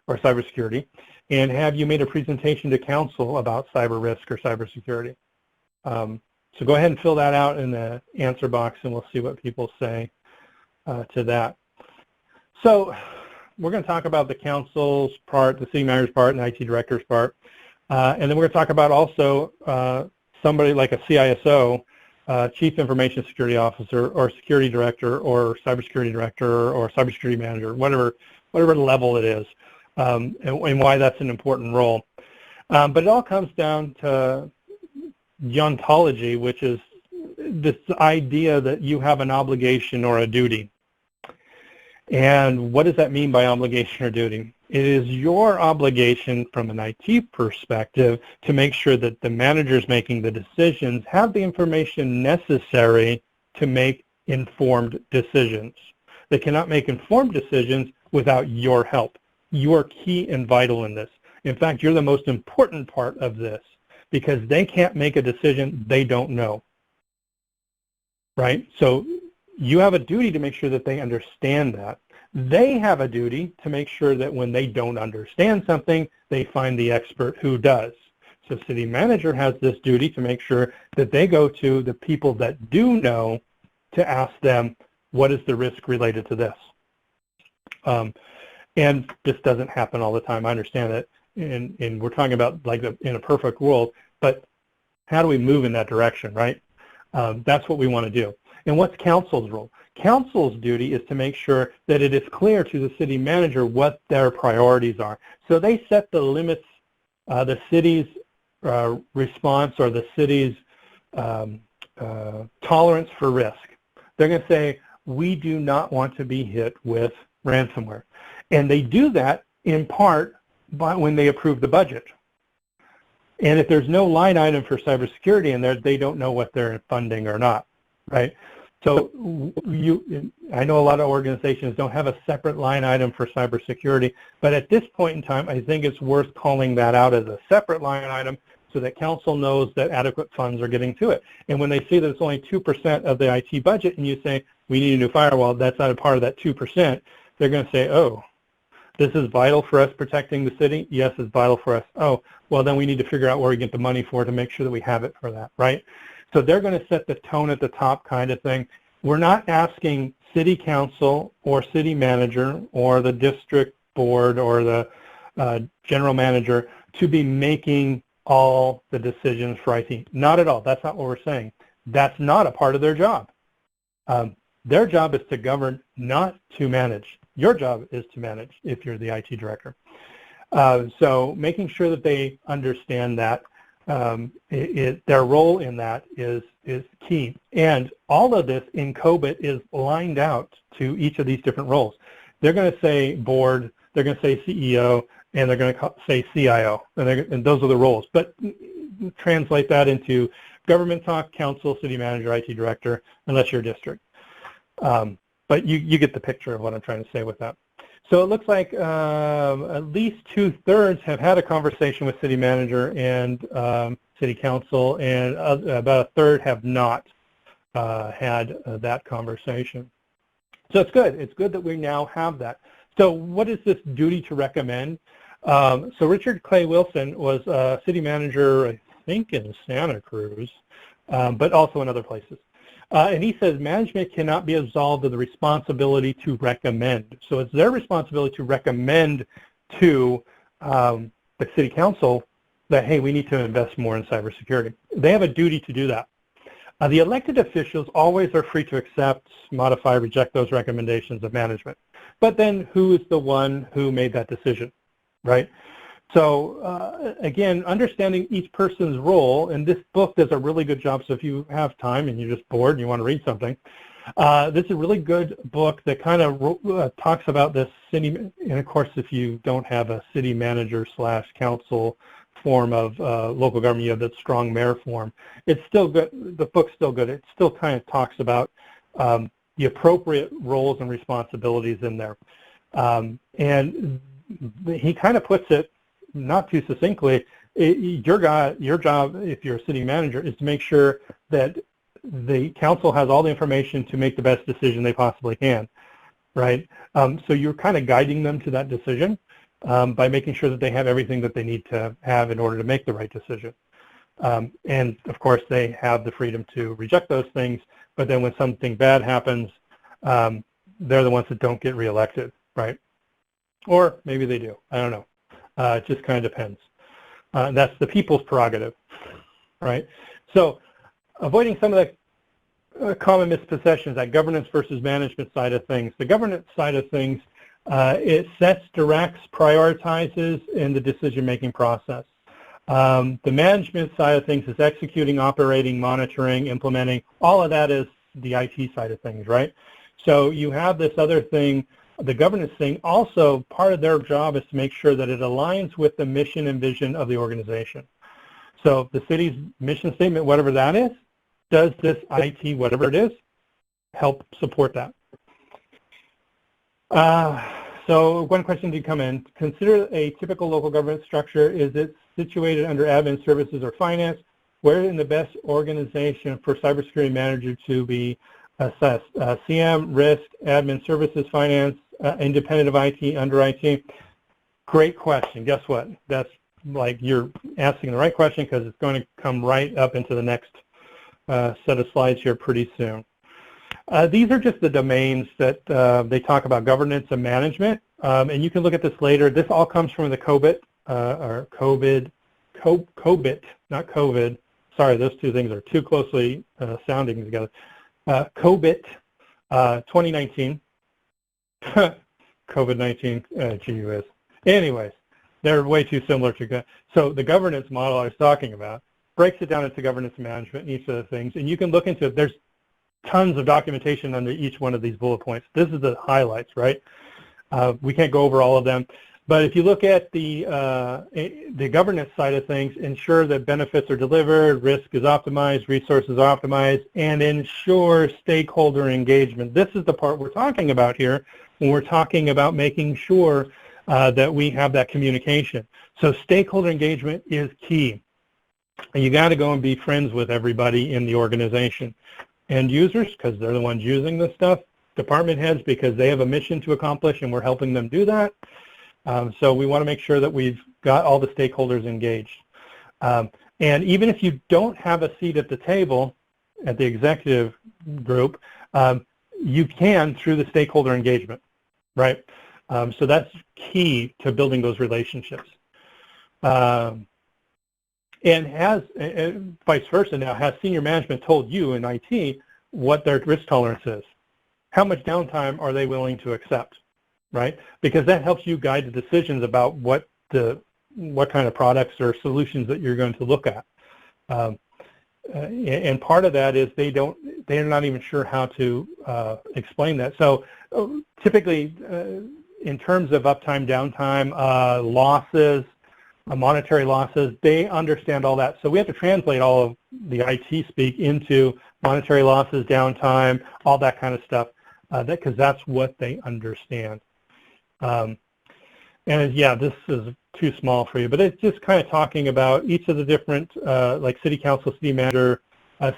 or cybersecurity? And have you made a presentation to council about cyber risk or cybersecurity? So go ahead and fill that out in the answer box and we'll see what people say to that. So we're going to talk about the council's part, the city manager's part, and the IT director's part. And then we're going to talk about also somebody like a CISO, Chief Information Security Officer, or Security Director, or Cybersecurity Director, or Cybersecurity Manager, whatever level it is, and why that's an important role. But it all comes down to ontology, which is this idea that you have an obligation or a duty. And what does that mean by obligation or duty? It is your obligation from an IT perspective to make sure that the managers making the decisions have the information necessary to make informed decisions. They cannot make informed decisions without your help. You are key and vital in this. In fact, you're the most important part of this because they can't make a decision they don't know, right? So you have a duty to make sure that they understand that. They have a duty to make sure that when they don't understand something, they find the expert who does. So city manager has this duty to make sure that they go to the people that do know to ask them, what is the risk related to this? And this doesn't happen all the time. I understand it. And we're talking about like in a perfect world, but how do we move in that direction, right? That's what we want to do. And what's council's role? Council's duty is to make sure that it is clear to the city manager what their priorities are. So they set the limits, the city's response or the city's tolerance for risk. They're going to say, we do not want to be hit with ransomware. And they do that in part by when they approve the budget. And if there's no line item for cybersecurity in there, they don't know what they're funding or not, right? So I know a lot of organizations don't have a separate line item for cybersecurity, but at this point in time, I think it's worth calling that out as a separate line item so that council knows that adequate funds are getting to it. And when they see that it's only 2% of the IT budget and you say, we need a new firewall, that's not a part of that 2%, they're going to say, oh, this is vital for us protecting the city? Yes, it's vital for us. Oh, well, then we need to figure out where we get the money for to make sure that we have it for that, right? So they're going to set the tone at the top kind of thing. We're not asking city council or city manager or the district board or the general manager to be making all the decisions for IT. Not at all. That's not what we're saying. That's not a part of their job. Their job is to govern, not to manage. Your job is to manage if you're the IT director. So making sure that they understand that their role in that is key. And all of this in COBIT is lined out to each of these different roles. They're going to say board, they're going to say CEO, and they're going to say CIO, and those are the roles. But translate that into government talk, council, city manager, IT director, unless you're a district. But you get the picture of what I'm trying to say with that. So it looks like at least 2/3 have had a conversation with city manager and city council, and about 1/3 have not had that conversation. So it's good. It's good that we now have that. So what is this duty to recommend? So Richard Clay Wilson was city manager, I think, in Santa Cruz, but also in other places. And he says management cannot be absolved of the responsibility to recommend. So it's their responsibility to recommend to the city council that, hey, we need to invest more in cybersecurity. They have a duty to do that. The elected officials always are free to accept, modify, reject those recommendations of management. But then who is the one who made that decision, right? So again, understanding each person's role, and this book does a really good job, so if you have time and you're just bored and you want to read something, this is a really good book that kind of talks about this city, and of course if you don't have a city manager / council form of local government, you have that strong mayor form. It's still good, the book's still good. It still kind of talks about the appropriate roles and responsibilities in there. And he kind of puts it, not too succinctly, your job, if you're a city manager, is to make sure that the council has all the information to make the best decision they possibly can, right? So you're kind of guiding them to that decision by making sure that they have everything that they need to have in order to make the right decision. And of course, they have the freedom to reject those things, but then when something bad happens, they're the ones that don't get reelected, right? Or maybe they do, I don't know. It just kind of depends. That's the people's prerogative, right? So avoiding some of the common misperceptions, that governance versus management side of things. The governance side of things, it sets, directs, prioritizes in the decision-making process. The management side of things is executing, operating, monitoring, implementing. All of that is the IT side of things, right? So you have this other thing, the governance thing. Also, part of their job is to make sure that it aligns with the mission and vision of the organization. So the city's mission statement, whatever that is, does this IT, whatever it is, help support that? So one question did come in. Consider a typical local government structure. Is it situated under admin services or finance? Where in the best organization for cybersecurity manager to be assessed? CM, risk, admin services, finance, independent of IT, under IT? Great question. Guess what? That's like you're asking the right question because it's going to come right up into the next set of slides here pretty soon. These are just the domains that they talk about governance and management, and you can look at this later. This all comes from the COBIT, COBIT, not COVID. Sorry, those two things are too closely sounding together. COBIT 2019. COVID-19, gee whiz. Anyways, they're way too similar to. So the governance model I was talking about breaks it down into governance management and each of the things, and you can look into it. There's tons of documentation under each one of these bullet points. This is the highlights, right? We can't go over all of them, but if you look at the governance side of things, ensure that benefits are delivered, risk is optimized, resources are optimized, and ensure stakeholder engagement. This is the part we're talking about here when we're talking about making sure that we have that communication. So stakeholder engagement is key. And you got to go and be friends with everybody in the organization. End users, because they're the ones using this stuff. Department heads, because they have a mission to accomplish and we're helping them do that. So we want to make sure that we've got all the stakeholders engaged. And even if you don't have a seat at the table at the executive group, you can through the stakeholder engagement, right? So that's key to building those relationships. And vice versa now, has senior management told you in IT what their risk tolerance is? How much downtime are they willing to accept, right? Because that helps you guide the decisions about what kind of products or solutions that you're going to look at. And part of that is they're not even sure how to explain that. So typically, in terms of uptime, downtime, losses, monetary losses, they understand all that. So we have to translate all of the IT speak into monetary losses, downtime, all that kind of stuff, because that's what they understand. And yeah, this is too small for you, but it's just kind of talking about each of the different, like city council, city manager,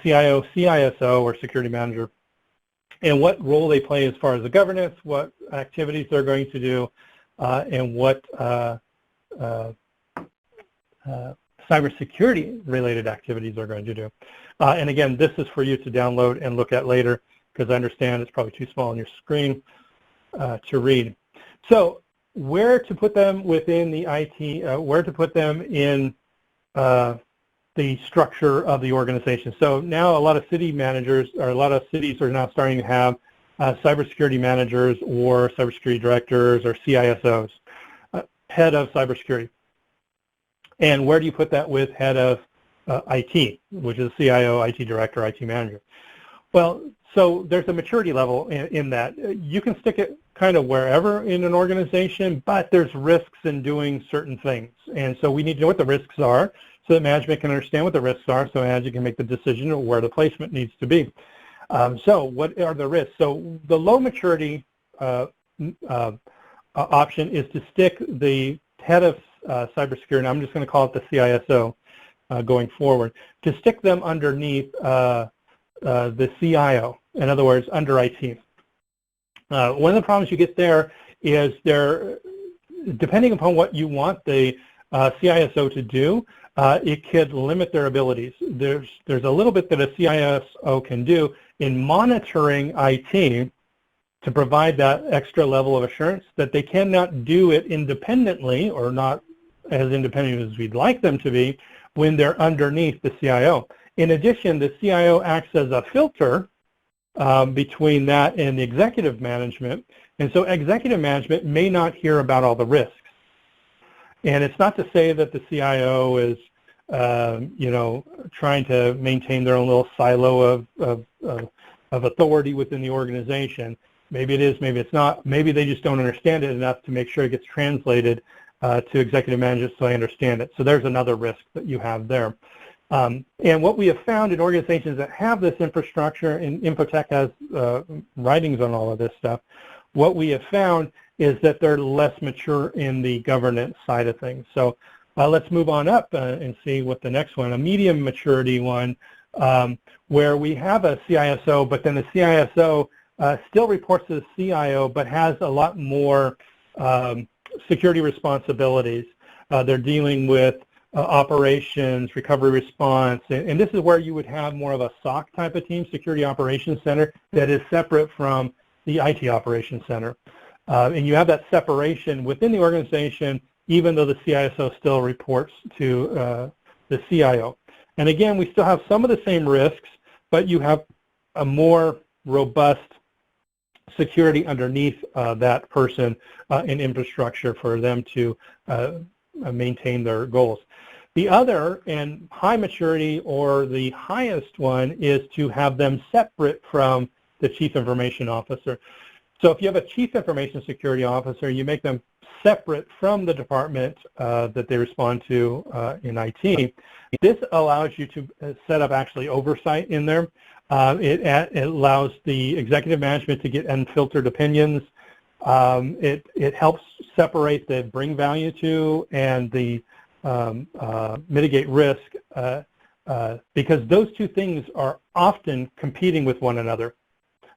CIO, CISO, or security manager, and what role they play as far as the governance, what activities they're going to do, and what cybersecurity related activities they're going to do. And again, this is for you to download and look at later, because I understand it's probably too small on your screen to read. So where to put them within the IT, where to put them in the structure of the organization. So now a lot of city managers, or a lot of cities are now starting to have cybersecurity managers or cybersecurity directors or CISOs, head of cybersecurity. And where do you put that with head of IT, which is CIO, IT director, IT manager? Well, so there's a maturity level in that. You can stick it kind of wherever in an organization, but there's risks in doing certain things. And so we need to know what the risks are so that management can understand what the risks are, so management can make the decision of where the placement needs to be. So what are the risks? So the low maturity option is to stick the head of cybersecurity, I'm just going to call it the CISO going forward, to stick them underneath the CIO, in other words, under IT. One of the problems you get there is depending upon what you want the CISO to do, it could limit their abilities. There's a little bit that a CISO can do in monitoring IT to provide that extra level of assurance that they cannot do it independently, or not as independent as we'd like them to be, when they're underneath the CIO. In addition, the CIO acts as a filter between that and the executive management, and so executive management may not hear about all the risks. And it's not to say that the CIO is, trying to maintain their own little silo of authority within the organization. Maybe it is, maybe it's not. Maybe they just don't understand it enough to make sure it gets translated to executive managers so they understand it. So there's another risk that you have there. And what we have found in organizations that have this infrastructure, and Infotech has writings on all of this stuff, what we have found is that they're less mature in the governance side of things. So let's move on up and see what the next one, a medium maturity one, where we have a CISO, but then the CISO still reports to the CIO, but has a lot more security responsibilities. They're dealing with operations, recovery response, and this is where you would have more of a SOC type of team, Security Operations Center, that is separate from the IT Operations Center. And you have that separation within the organization, even though the CISO still reports to the CIO. And again, we still have some of the same risks, but you have a more robust security underneath that person in infrastructure for them to maintain their goals. The other, and high maturity or the highest one, is to have them separate from the Chief Information Officer. So if you have a Chief Information Security Officer, you make them separate from the department that they respond to in IT. This allows you to set up actually oversight in there. It allows the executive management to get unfiltered opinions. It helps separate the bring value to and the mitigate risk because those two things are often competing with one another.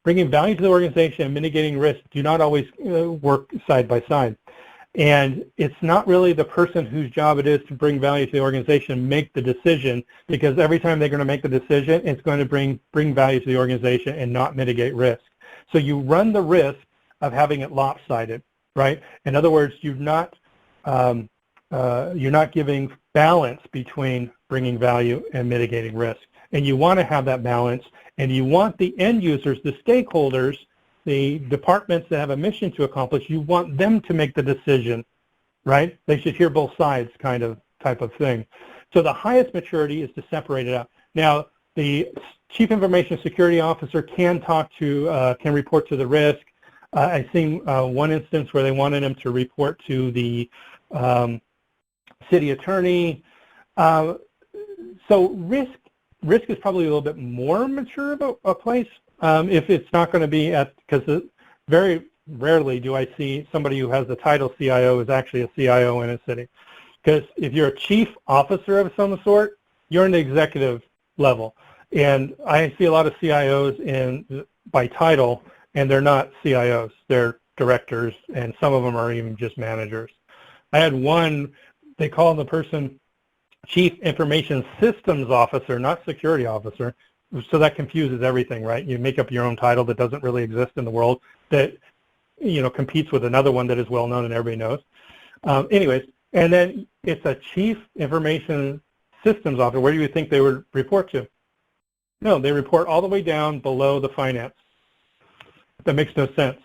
Bringing value to the organization and mitigating risk do not always work side by side. And it's not really the person whose job it is to bring value to the organization make the decision, because every time they're going to make the decision, it's going to bring value to the organization and not mitigate risk. So you run the risk of having it lopsided, right? In other words, you're not giving balance between bringing value and mitigating risk. And you want to have that balance, and you want the end users, the stakeholders, the departments that have a mission to accomplish, you want them to make the decision, right? They should hear both sides type of thing. So the highest maturity is to separate it out. Now, the Chief Information Security Officer can report to the risk. I've seen one instance where they wanted him to report to the city attorney. So risk is probably a little bit more mature of a place. If it's not going to be because very rarely do I see somebody who has the title CIO is actually a CIO in a city. Because if you're a chief officer of some sort, you're in the executive level. And I see a lot of CIOs by title, and they're not CIOs. They're directors, and some of them are even just managers. I had one, they call the person Chief Information Systems Officer, not Security Officer. So that confuses everything, right? You make up your own title that doesn't really exist in the world that, competes with another one that is well known and everybody knows. Anyways, and then it's a Chief Information Systems Officer. Where do you think they would report to? No, they report all the way down below the finance. That makes no sense.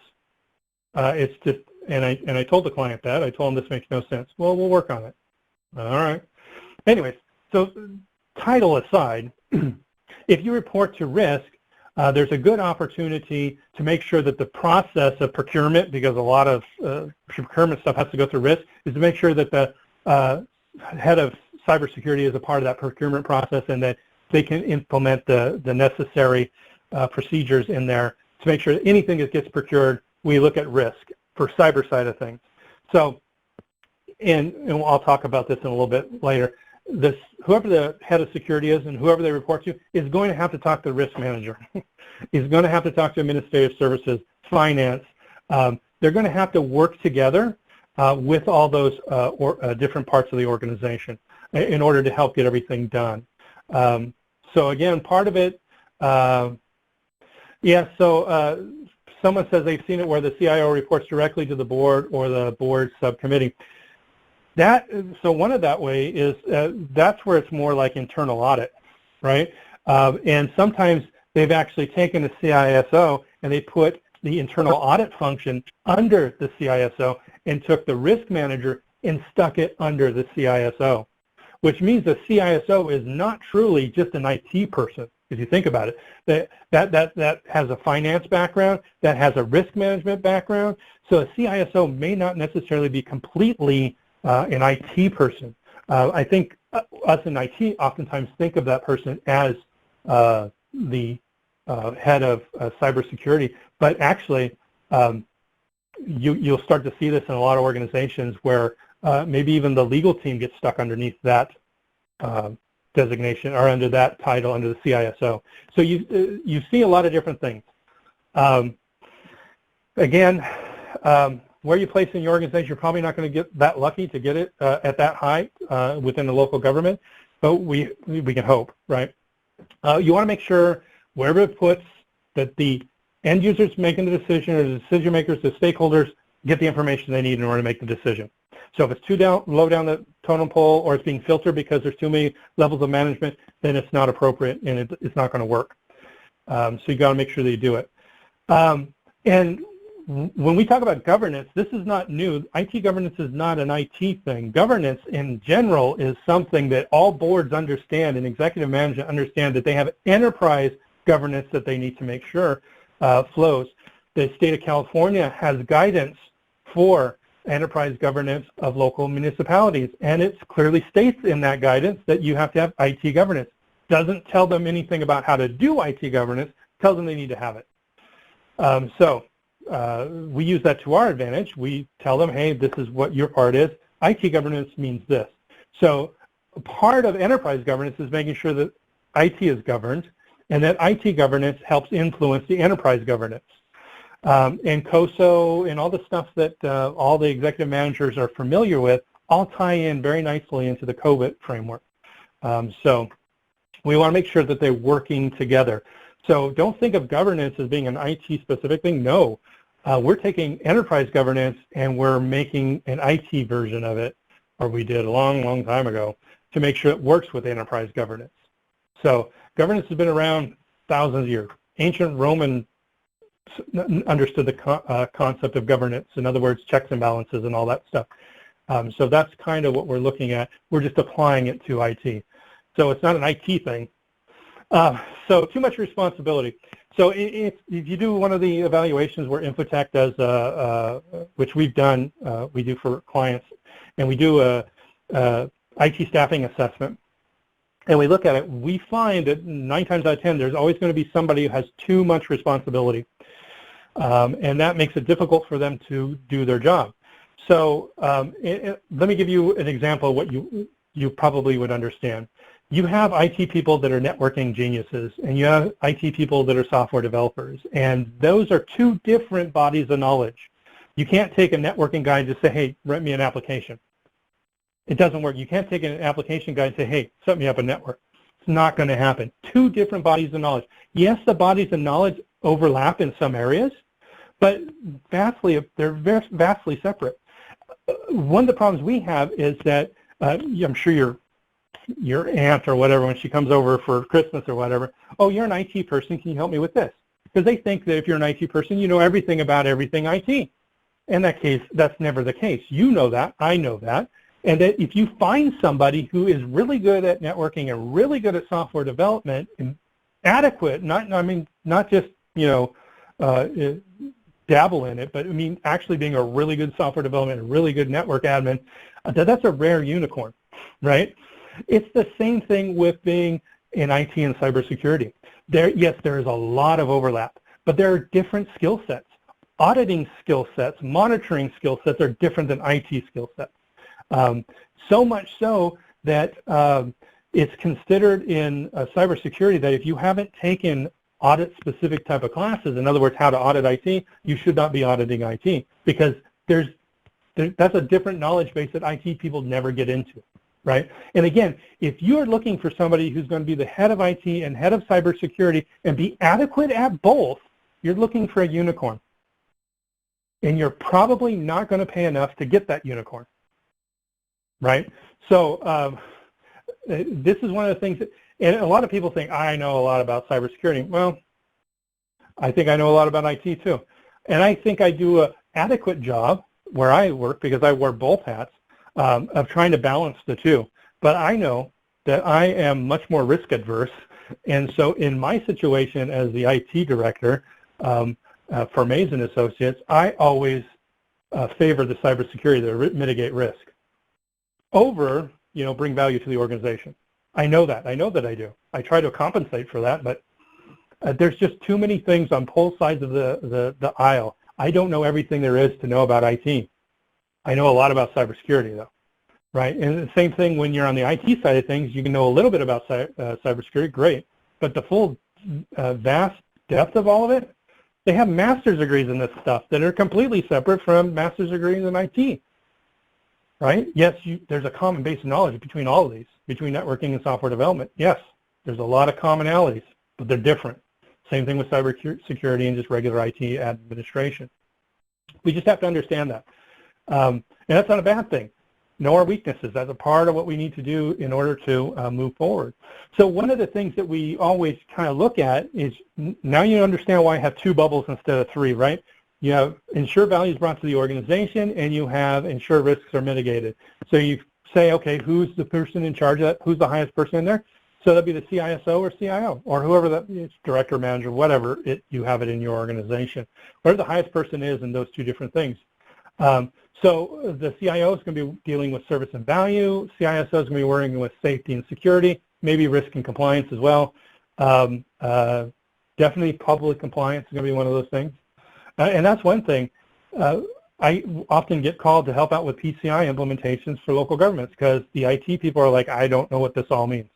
It's just, and I told the client that. I told them this makes no sense. Well, we'll work on it. All right. Anyways, so title aside, if you report to risk, there's a good opportunity to make sure that the process of procurement, because a lot of procurement stuff has to go through risk, is to make sure that the head of cybersecurity is a part of that procurement process and that they can implement the necessary procedures in there to make sure that anything that gets procured, we look at risk for cyber side of things. So, and I'll talk about this in a little bit later. Whoever the head of security is and whoever they report to is going to have to talk to the risk manager. He's going to have to talk to administrative services, finance. They're going to have to work together with all those different parts of the organization in order to help get everything done. So again, part of it, someone says they've seen it where the CIO reports directly to the board or the board subcommittee. So one of that way is that's where it's more like internal audit, right? And sometimes they've actually taken the CISO and they put the internal audit function under the CISO and took the risk manager and stuck it under the CISO, which means the CISO is not truly just an IT person, if you think about it. That has a finance background, that has a risk management background. So a CISO may not necessarily be completely an IT person. I think us in IT oftentimes think of that person as the head of cybersecurity, but actually you'll start to see this in a lot of organizations where maybe even the legal team gets stuck underneath that designation or under that title, under the CISO. So you see a lot of different things. Again, where you place in your organization, you're probably not going to get that lucky to get it at that height within the local government, but we can hope, right? You want to make sure wherever it puts that the end users making the decision or the decision makers, the stakeholders, get the information they need in order to make the decision. So if it's too low down the totem pole or it's being filtered because there's too many levels of management, then it's not appropriate and it's not going to work. So you got to make sure that you do it. And when we talk about governance, this is not new. IT governance is not an IT thing. Governance in general is something that all boards understand and executive management understand, that they have enterprise governance that they need to make sure flows. The state of California has guidance for enterprise governance of local municipalities, and it clearly states in that guidance that you have to have IT governance. Doesn't tell them anything about how to do IT governance, tells them they need to have it. We use that to our advantage. We tell them, hey, this is what your part is. IT governance means this. So part of enterprise governance is making sure that IT is governed, and that IT governance helps influence the enterprise governance. And COSO and all the stuff that all the executive managers are familiar with all tie in very nicely into the COBIT framework. So we want to make sure that they're working together. So don't think of governance as being an IT specific thing. No, we're taking enterprise governance and we're making an IT version of it, or we did a long, long time ago, to make sure it works with enterprise governance. So governance has been around thousands of years. Ancient Roman understood the concept of governance. In other words, checks and balances and all that stuff. So that's kind of what we're looking at. We're just applying it to IT. So it's not an IT thing. So too much responsibility. So if you do one of the evaluations where Infotech does, which we've done, we do for clients, and we do a IT staffing assessment, and we look at it, we find that 9 times out of 10, there's always going to be somebody who has too much responsibility. And that makes it difficult for them to do their job. So let me give you an example of what you probably would understand. You have IT people that are networking geniuses, and you have IT people that are software developers, and those are two different bodies of knowledge. You can't take a networking guy and just say, hey, write me an application. It doesn't work. You can't take an application guy and say, hey, set me up a network. It's not going to happen. Two different bodies of knowledge. Yes, the bodies of knowledge overlap in some areas, but they're vastly separate. One of the problems we have is that I'm sure your aunt or whatever, when she comes over for Christmas or whatever, oh, you're an IT person, can you help me with this? Because they think that if you're an IT person, you know everything about everything IT. In that case, that's never the case. You know that, I know that, and that if you find somebody who is really good at networking and really good at software development and adequate, not just, dabble in it, but I mean actually being a really good software development, a really good network admin, that's a rare unicorn, right? It's the same thing with being in IT and cybersecurity. Yes, there is a lot of overlap, but there are different skill sets. Auditing skill sets, monitoring skill sets are different than IT skill sets. So much so that it's considered in cybersecurity that if you haven't taken audit-specific type of classes, in other words, how to audit IT, you should not be auditing IT, because that's a different knowledge base that IT people never get into. Right? And again, if you're looking for somebody who's going to be the head of IT and head of cybersecurity and be adequate at both, you're looking for a unicorn. And you're probably not going to pay enough to get that unicorn. Right? So this is one of the things that, and a lot of people think, I know a lot about cybersecurity. Well, I think I know a lot about IT too. And I think I do an adequate job where I work, because I wear both hats, of trying to balance the two. But I know that I am much more risk adverse, and so in my situation as the IT director for Mays & Associates, I always favor the cybersecurity to mitigate risk over, bring value to the organization. I know that I do. I try to compensate for that, but there's just too many things on both sides of the aisle. I don't know everything there is to know about IT. I know a lot about cybersecurity, though, right? And the same thing when you're on the IT side of things, you can know a little bit about cybersecurity, great, but the full vast depth of all of it, they have master's degrees in this stuff that are completely separate from master's degrees in IT, right? Yes, there's a common base of knowledge between all of these, between networking and software development. Yes, there's a lot of commonalities, but they're different. Same thing with cybersecurity and just regular IT administration. We just have to understand that. And that's not a bad thing. know our weaknesses. That's a part of what we need to do in order to move forward. So one of the things that we always kind of look at is, now you understand why I have 2 bubbles instead of 3, right? You have ensure values brought to the organization, and you have ensure risks are mitigated. So you say, okay, who's the person in charge of that? Who's the highest person in there? So that'd be the CISO or CIO, or whoever that is, director, manager, whatever you have it in your organization. Whatever the highest person is in those 2 different things. So the CIO is going to be dealing with service and value. CISO is going to be working with safety and security, maybe risk and compliance as well. Definitely public compliance is going to be one of those things. And that's one thing. I often get called to help out with PCI implementations for local governments because the IT people are like, I don't know what this all means.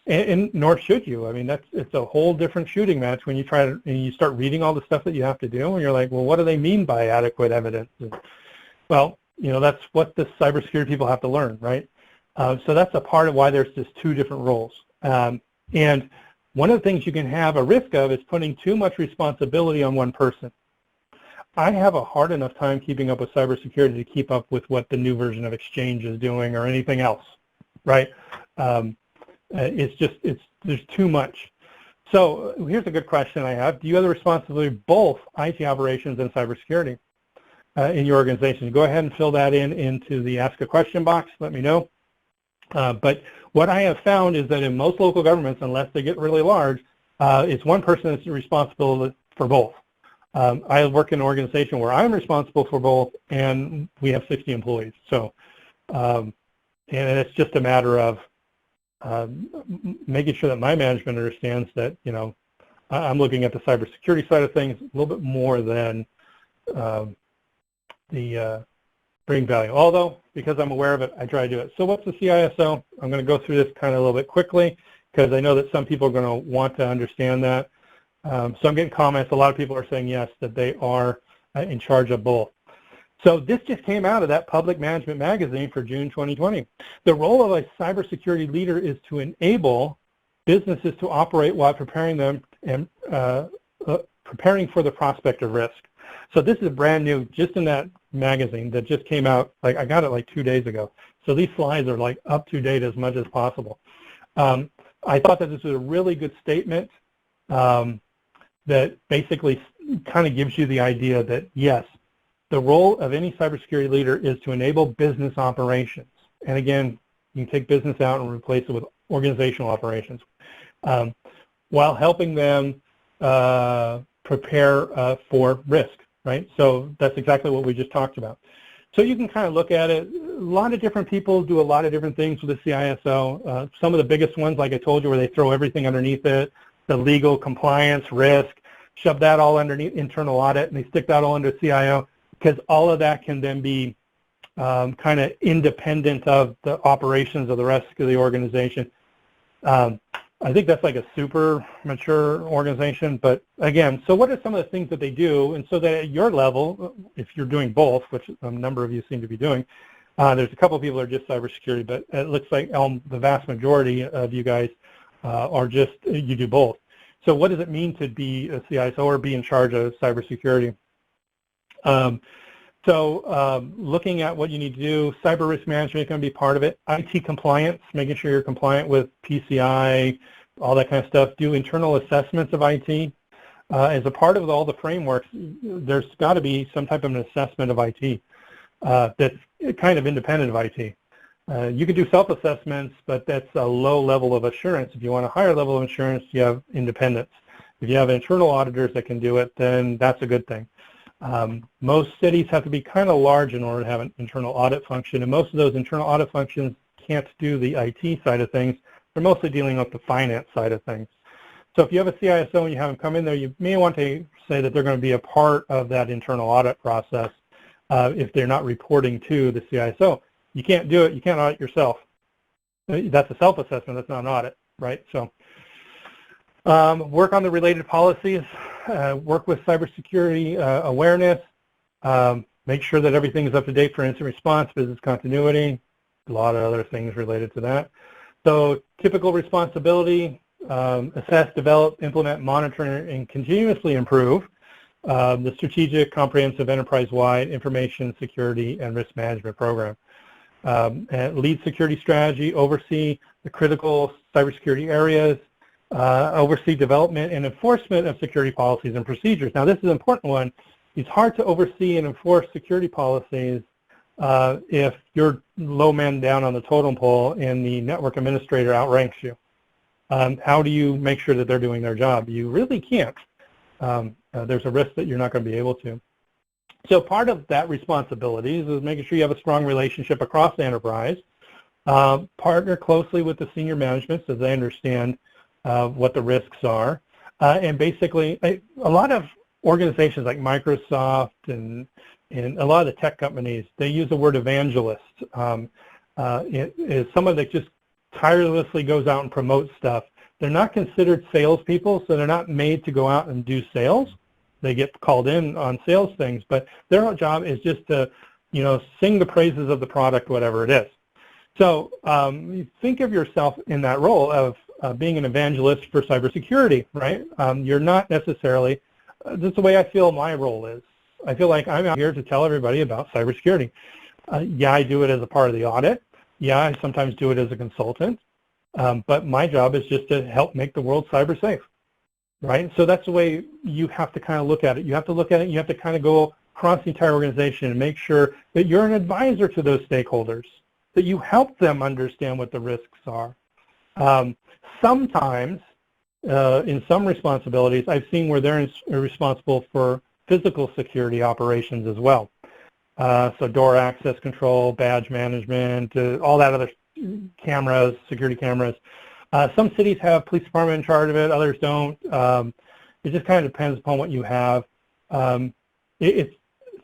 And nor should you. I mean, it's a whole different shooting match when you try to, and you start reading all the stuff that you have to do, and you're like, well, what do they mean by adequate evidence? And, well, you know, that's what the cybersecurity people have to learn, right? So that's a part of why there's just 2 different roles. And one of the things you can have a risk of is putting too much responsibility on one person. I have a hard enough time keeping up with cybersecurity to keep up with what the new version of Exchange is doing or anything else, right? There's too much. So here's a good question I have. Do you have the responsibility of both IT operations and cybersecurity in your organization? Go ahead and fill that into the Ask a Question box. Let me know. But what I have found is that in most local governments, unless they get really large, it's one person that's responsible for both. I work in an organization where I'm responsible for both, and we have 60 employees. So, and it's just a matter of making sure that my management understands that, you know, I'm looking at the cybersecurity side of things a little bit more than the bring value. Although, because I'm aware of it, I try to do it. So what's the CISO? I'm going to go through this kind of a little bit quickly because I know that some people are going to want to understand that. So I'm getting comments. A lot of people are saying yes, that they are in charge of both. So this just came out of that Public Management magazine for June 2020. The role of a cybersecurity leader is to enable businesses to operate while preparing them and preparing for the prospect of risk. So this is brand new, just in that magazine that just came out. Like, I got it like 2 days ago. So these slides are like up to date as much as possible. I thought that this was a really good statement that basically kind of gives you the idea that yes, the role of any cybersecurity leader is to enable business operations. And again, you can take business out and replace it with organizational operations, while helping them prepare for risk, right? So that's exactly what we just talked about. So you can kind of look at it. A lot of different people do a lot of different things with the CISO. Some of the biggest ones, like I told you, where they throw everything underneath it, the legal, compliance, risk, shove that all underneath internal audit, and they stick that all under CIO, because all of that can then be kind of independent of the operations of the rest of the organization. I think that's like a super mature organization, but again, so what are some of the things that they do? And so that at your level, if you're doing both, which a number of you seem to be doing, there's a couple of people that are just cybersecurity, but it looks like the vast majority of you guys are just, you do both. So what does it mean to be a CISO or be in charge of cybersecurity? Looking at what you need to do, cyber risk management is going to be part of it. IT compliance, making sure you're compliant with PCI, all that kind of stuff. Do internal assessments of IT. As a part of all the frameworks, there's got to be some type of an assessment of IT that's kind of independent of IT. You can do self-assessments, but that's a low level of assurance. If you want a higher level of assurance, you have independence. If you have internal auditors that can do it, then that's a good thing. Most cities have to be kind of large in order to have an internal audit function, and most of those internal audit functions can't do the IT side of things. They're mostly dealing with the finance side of things. So if you have a CISO and you have them come in there, you may want to say that they're going to be a part of that internal audit process if they're not reporting to the CISO. You can't do it. You can't audit yourself. That's a self-assessment. That's not an audit, right? So work on the related policies, work with cybersecurity awareness, make sure that everything is up to date for incident response, business continuity, a lot of other things related to that. So typical responsibility, assess, develop, implement, monitor, and continuously improve the strategic, comprehensive, enterprise-wide information security and risk management program. lead security strategy, oversee the critical cybersecurity areas, oversee development and enforcement of security policies and procedures. Now, this is an important one. It's hard to oversee and enforce security policies if you're low man down on the totem pole and the network administrator outranks you. How do you make sure that they're doing their job? You really can't. There's a risk that you're not going to be able to. So part of that responsibility is making sure you have a strong relationship across the enterprise, partner closely with the senior management so they understand what the risks are, and basically a lot of organizations like Microsoft and a lot of the tech companies, they use the word evangelist. It is someone that just tirelessly goes out and promotes stuff. They're not considered salespeople, so they're not made to go out and do sales. They get called in on sales things, but their job is just to, sing the praises of the product, whatever it is. So you think of yourself in that role of being an evangelist for cybersecurity, right? You're not necessarily, that's the way I feel my role is. I feel like I'm out here to tell everybody about cybersecurity. Yeah, I do it as a part of the audit. Yeah, I sometimes do it as a consultant. But my job is just to help make the world cyber safe, right? So that's the way you have to kind of look at it. You have to look at it, you have to kind of go across the entire organization and make sure that you're an advisor to those stakeholders, that you help them understand what the risks are. Sometimes, in some responsibilities, I've seen where they're responsible for physical security operations as well. So door access control, badge management, all that other cameras, security cameras. Some cities have police department in charge of it, others don't. It just kind of depends upon what you have. It's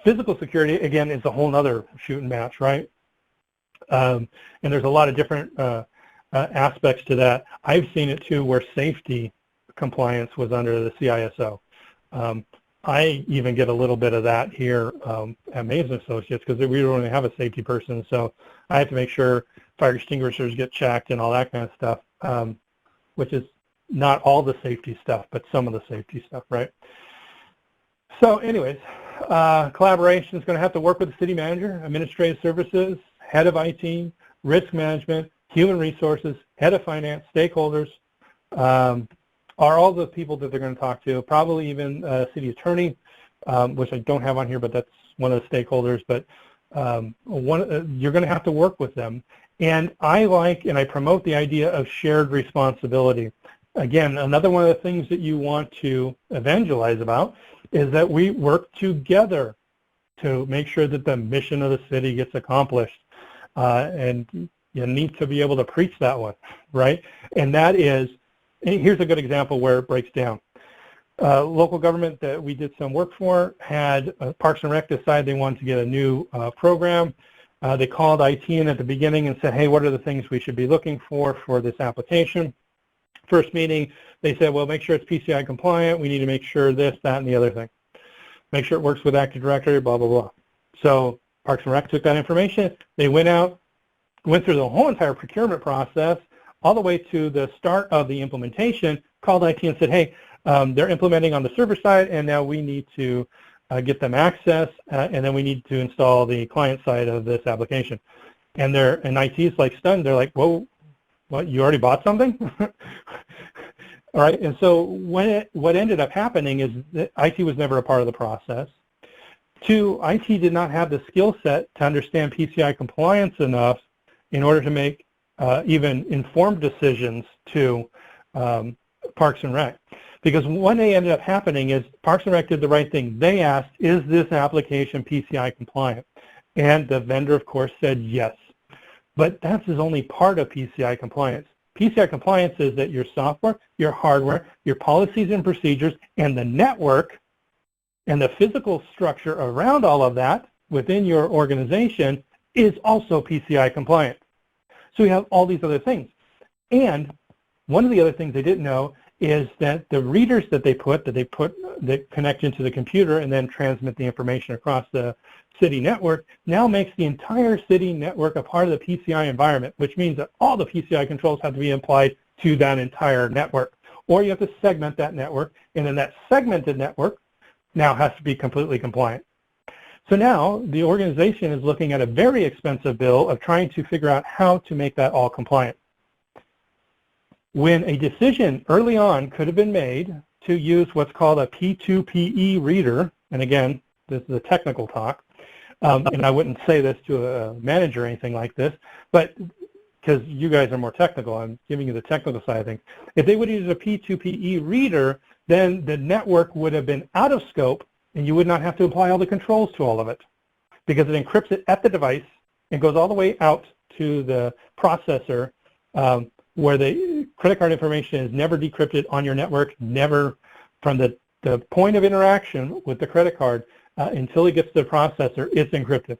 physical security, again, is a whole other shooting match, right? And there's a lot of different aspects to that. I've seen it too where safety compliance was under the CISO. I even get a little bit of that here at Mason Associates because we don't really have a safety person, so I have to make sure fire extinguishers get checked and all that kind of stuff, which is not all the safety stuff, but some of the safety stuff, right? So anyways, collaboration is going to have to work with the city manager, administrative services, head of IT, risk management, human resources, head of finance, stakeholders, are all the people that they're going to talk to, probably even city attorney, which I don't have on here, but that's one of the stakeholders, but you're going to have to work with them. And I like and I promote the idea of shared responsibility. Again, another one of the things that you want to evangelize about is that we work together to make sure that the mission of the city gets accomplished. And you need to be able to preach that one, right? And that is, here's a good example where it breaks down. Local government that we did some work for had Parks and Rec decide they wanted to get a new program. They called IT in at the beginning and said, hey, what are the things we should be looking for this application? First meeting, they said, well, make sure it's PCI compliant. We need to make sure this, that, and the other thing. Make sure it works with Active Directory, blah, blah, blah. So Parks and Rec took that information. They went out, went through the whole entire procurement process, all the way to the start of the implementation, called IT and said, hey, they're implementing on the server side, and now we need to get them access, and then we need to install the client side of this application. And IT is like stunned. They're like, whoa, what, you already bought something? All right, and so what ended up happening is that IT was never a part of the process. Two, IT did not have the skill set to understand PCI compliance enough in order to make even informed decisions to Parks and Rec. Because what ended up happening is Parks and Rec did the right thing. They asked, is this application PCI compliant? And the vendor, of course, said yes. But that's only part of PCI compliance. PCI compliance is that your software, your hardware, your policies and procedures, and the network and the physical structure around all of that within your organization is also PCI compliant. So we have all these other things. And one of the other things they didn't know is that the readers that connect into the computer and then transmit the information across the city network now makes the entire city network a part of the PCI environment, which means that all the PCI controls have to be applied to that entire network. Or you have to segment that network, and then that segmented network now has to be completely compliant. So now the organization is looking at a very expensive bill of trying to figure out how to make that all compliant. When a decision early on could have been made to use what's called a P2PE reader, and again, this is a technical talk, and I wouldn't say this to a manager or anything like this, but because you guys are more technical, I'm giving you the technical side of things. If they would use a P2PE reader, then the network would have been out of scope, and you would not have to apply all the controls to all of it, because it encrypts it at the device and goes all the way out to the processor, where the credit card information is never decrypted on your network, never from the point of interaction with the credit card until it gets to the processor, it's encrypted.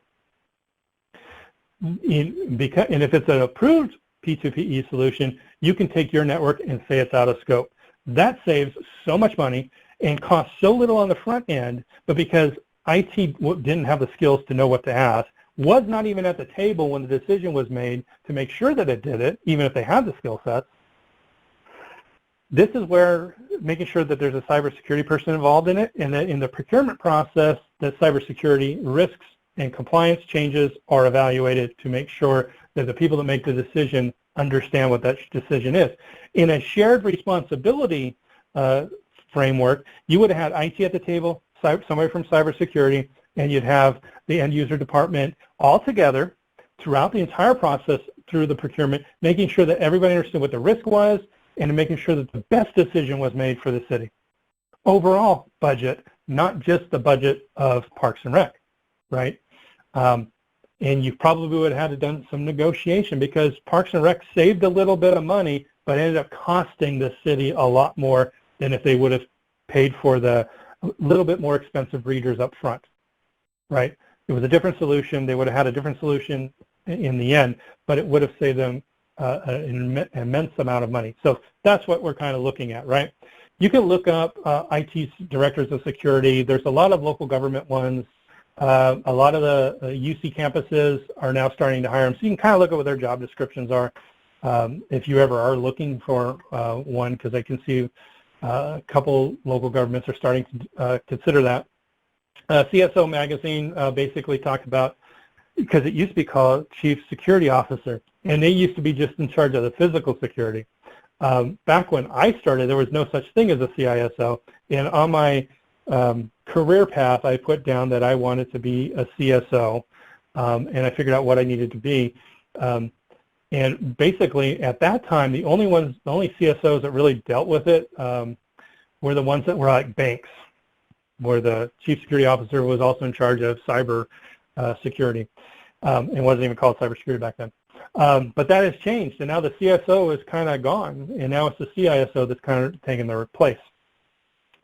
And if it's an approved P2PE solution, you can take your network and say it's out of scope. That saves so much money and costs so little on the front end, but because IT didn't have the skills to know what to ask, was not even at the table when the decision was made to make sure that it did it, even if they had the skill sets. This is where making sure that there's a cybersecurity person involved in it, and that in the procurement process, that cybersecurity risks and compliance changes are evaluated to make sure that the people that make the decision understand what that decision is. In a shared responsibility framework, you would have had IT at the table, somebody from cybersecurity, and you'd have the end user department all together throughout the entire process through the procurement, making sure that everybody understood what the risk was and making sure that the best decision was made for the city. Overall budget, not just the budget of Parks and Rec, right? And you probably would have had to done some negotiation, because Parks and Rec saved a little bit of money, but ended up costing the city a lot more than if they would have paid for the little bit more expensive readers up front, right? It was a different solution. They would have had a different solution in the end, but it would have saved them an immense amount of money. So that's what we're kind of looking at, right? You can look up IT Directors of Security. There's a lot of local government ones. A lot of the UC campuses are now starting to hire them. So you can kind of look at what their job descriptions are if you ever are looking for one, because I can see a couple local governments are starting to consider that. CSO magazine basically talked about, because it used to be called Chief Security Officer, and they used to be just in charge of the physical security. Back when I started, there was no such thing as a CISO, and on my career path, I put down that I wanted to be a CSO, and I figured out what I needed to be. And basically, at that time, the only CSOs that really dealt with it were the ones that were like banks, where the chief security officer was also in charge of cyber security. It wasn't even called cybersecurity back then. But that has changed, and now the CSO is kind of gone, and now it's the CISO that's kind of taken their place.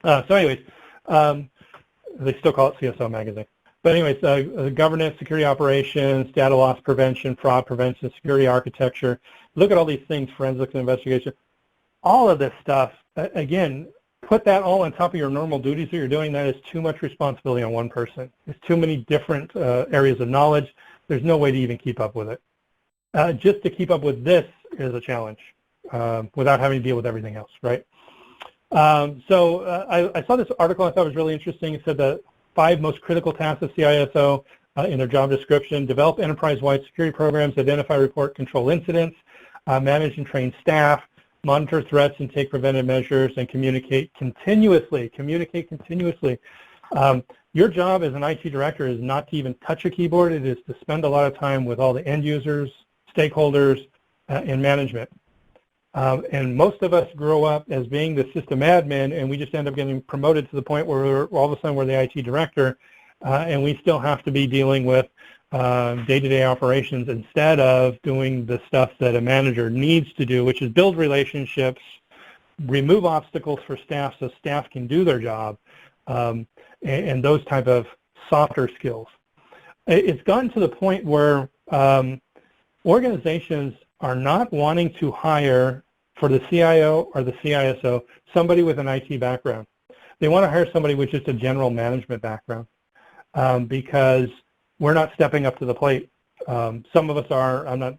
So anyways, they still call it CSO magazine. But anyways, governance, security operations, data loss prevention, fraud prevention, security architecture. Look at all these things, forensics and investigation. All of this stuff, again, put that all on top of your normal duties that you're doing. That is too much responsibility on one person. It's too many different areas of knowledge. There's no way to even keep up with it. Just to keep up with this is a challenge without having to deal with everything else, right? So I saw this article I thought was really interesting. It said the 5 most critical tasks of CISO in their job description: develop enterprise-wide security programs, identify, report, control incidents, manage and train staff, monitor threats and take preventive measures, and communicate continuously. Your job as an IT director is not to even touch a keyboard. It is to spend a lot of time with all the end users, stakeholders, and management. And most of us grow up as being the system admin, and we just end up getting promoted to the point where all of a sudden we're the IT director, and we still have to be dealing with day-to-day operations instead of doing the stuff that a manager needs to do, which is build relationships, remove obstacles for staff so staff can do their job, and those type of softer skills. It's gotten to the point where organizations are not wanting to hire for the CIO or the CISO somebody with an IT background. They want to hire somebody with just a general management background because we're not stepping up to the plate. Some of us are. I'm not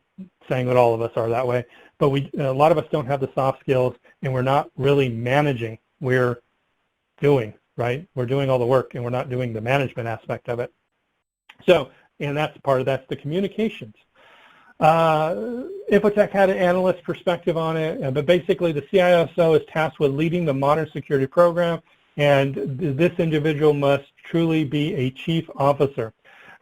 saying that all of us are that way, but a lot of us don't have the soft skills, and we're not really managing. We're doing, right? We're doing all the work, and we're not doing the management aspect of it. So, and that's the communications. Infotech had an analyst perspective on it, but basically the CISO is tasked with leading the modern security program, and this individual must truly be a chief officer.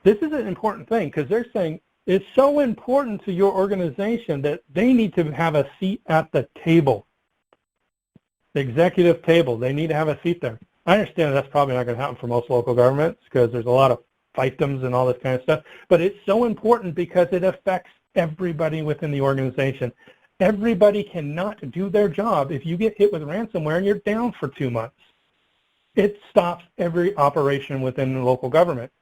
This is an important thing because they're saying it's so important to your organization that they need to have a seat at the table, the executive table. They need to have a seat there. I understand that's probably not going to happen for most local governments because there's a lot of fiefdoms and all this kind of stuff, but it's so important because it affects everybody within the organization. Everybody cannot do their job if you get hit with ransomware and you're down for 2 months. It stops every operation within the local government,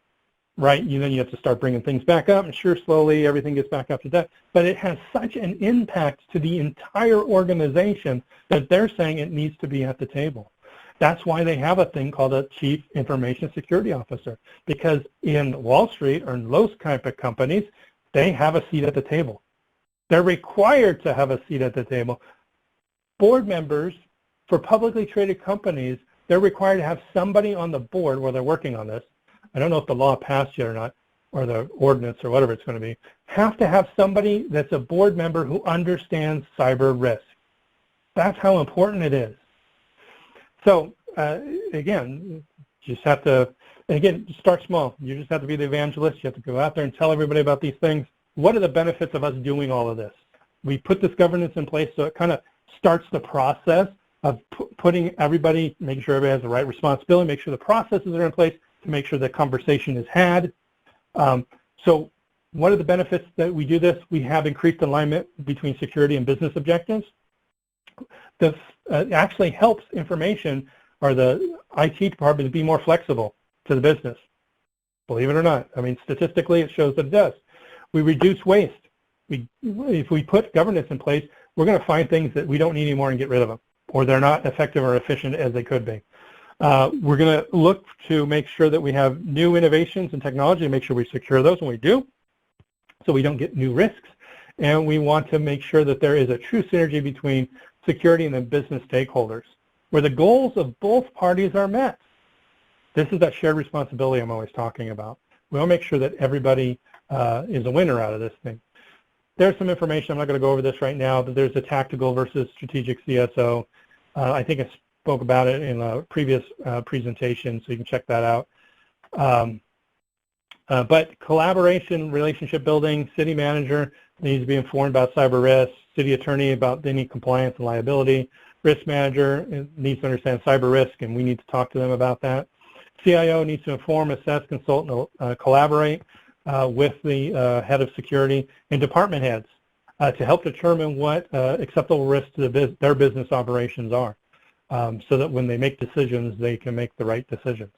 right? Then you have to start bringing things back up, and sure, slowly everything gets back up to that. But it has such an impact to the entire organization that they're saying it needs to be at the table. That's why they have a thing called a Chief Information Security Officer, because in Wall Street or in those type of companies, they have a seat at the table. They're required to have a seat at the table. Board members for publicly traded companies, they're required to have somebody on the board where they're working on this. I don't know if the law passed yet or not, or the ordinance or whatever it's going to be. Have to have somebody that's a board member who understands cyber risk. That's how important it is. So again, you just have to, and again, start small. You just have to be the evangelist. You have to go out there and tell everybody about these things. What are the benefits of us doing all of this? We put this governance in place so it kind of starts the process of putting everybody, making sure everybody has the right responsibility, make sure the processes are in place to make sure the conversation is had. So what are the benefits that we do this? We have increased alignment between security and business objectives. This actually helps information or the IT department to be more flexible to the business. Believe it or not. I mean, statistically, it shows that it does. We reduce waste. If we put governance in place, we're going to find things that we don't need anymore and get rid of them, or they're not effective or efficient as they could be. We're going to look to make sure that we have new innovations and technology, make sure we secure those when we do, so we don't get new risks. And we want to make sure that there is a true synergy between security and the business stakeholders, where the goals of both parties are met. This is that shared responsibility I'm always talking about. We want to make sure that everybody is a winner out of this thing. There's some information, I'm not going to go over this right now, but there's a tactical versus strategic CSO. I think I spoke about it in a previous presentation, so you can check that out. But collaboration, relationship building, city manager needs to be informed about cyber risk, city attorney about any compliance and liability, risk manager needs to understand cyber risk, and we need to talk to them about that. CIO needs to inform, assess, consult, and collaborate with the head of security and department heads to help determine what acceptable risks to their business operations are, so that when they make decisions, they can make the right decisions.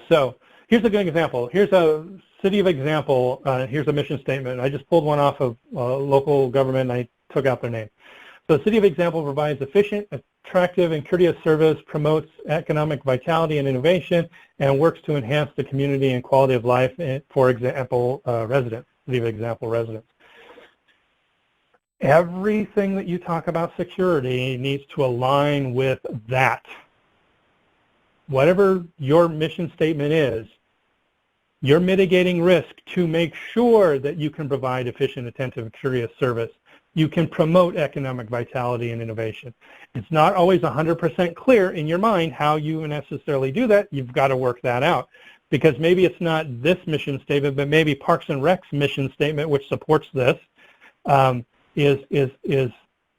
So here's a good example. Here's a city of example. Here's a mission statement. I just pulled one off of local government, and I took out their name. So the city of example provides efficient, attractive, and courteous service, promotes economic vitality and innovation, and works to enhance the community and quality of life for example residents, city of example residents. Everything that you talk about security needs to align with that. Whatever your mission statement is, you're mitigating risk to make sure that you can provide efficient, attentive, and courteous service. You can promote economic vitality and innovation. It's not always 100% clear in your mind how you necessarily do that. You've got to work that out, because maybe it's not this mission statement, but maybe Parks and Rec's mission statement, which supports this,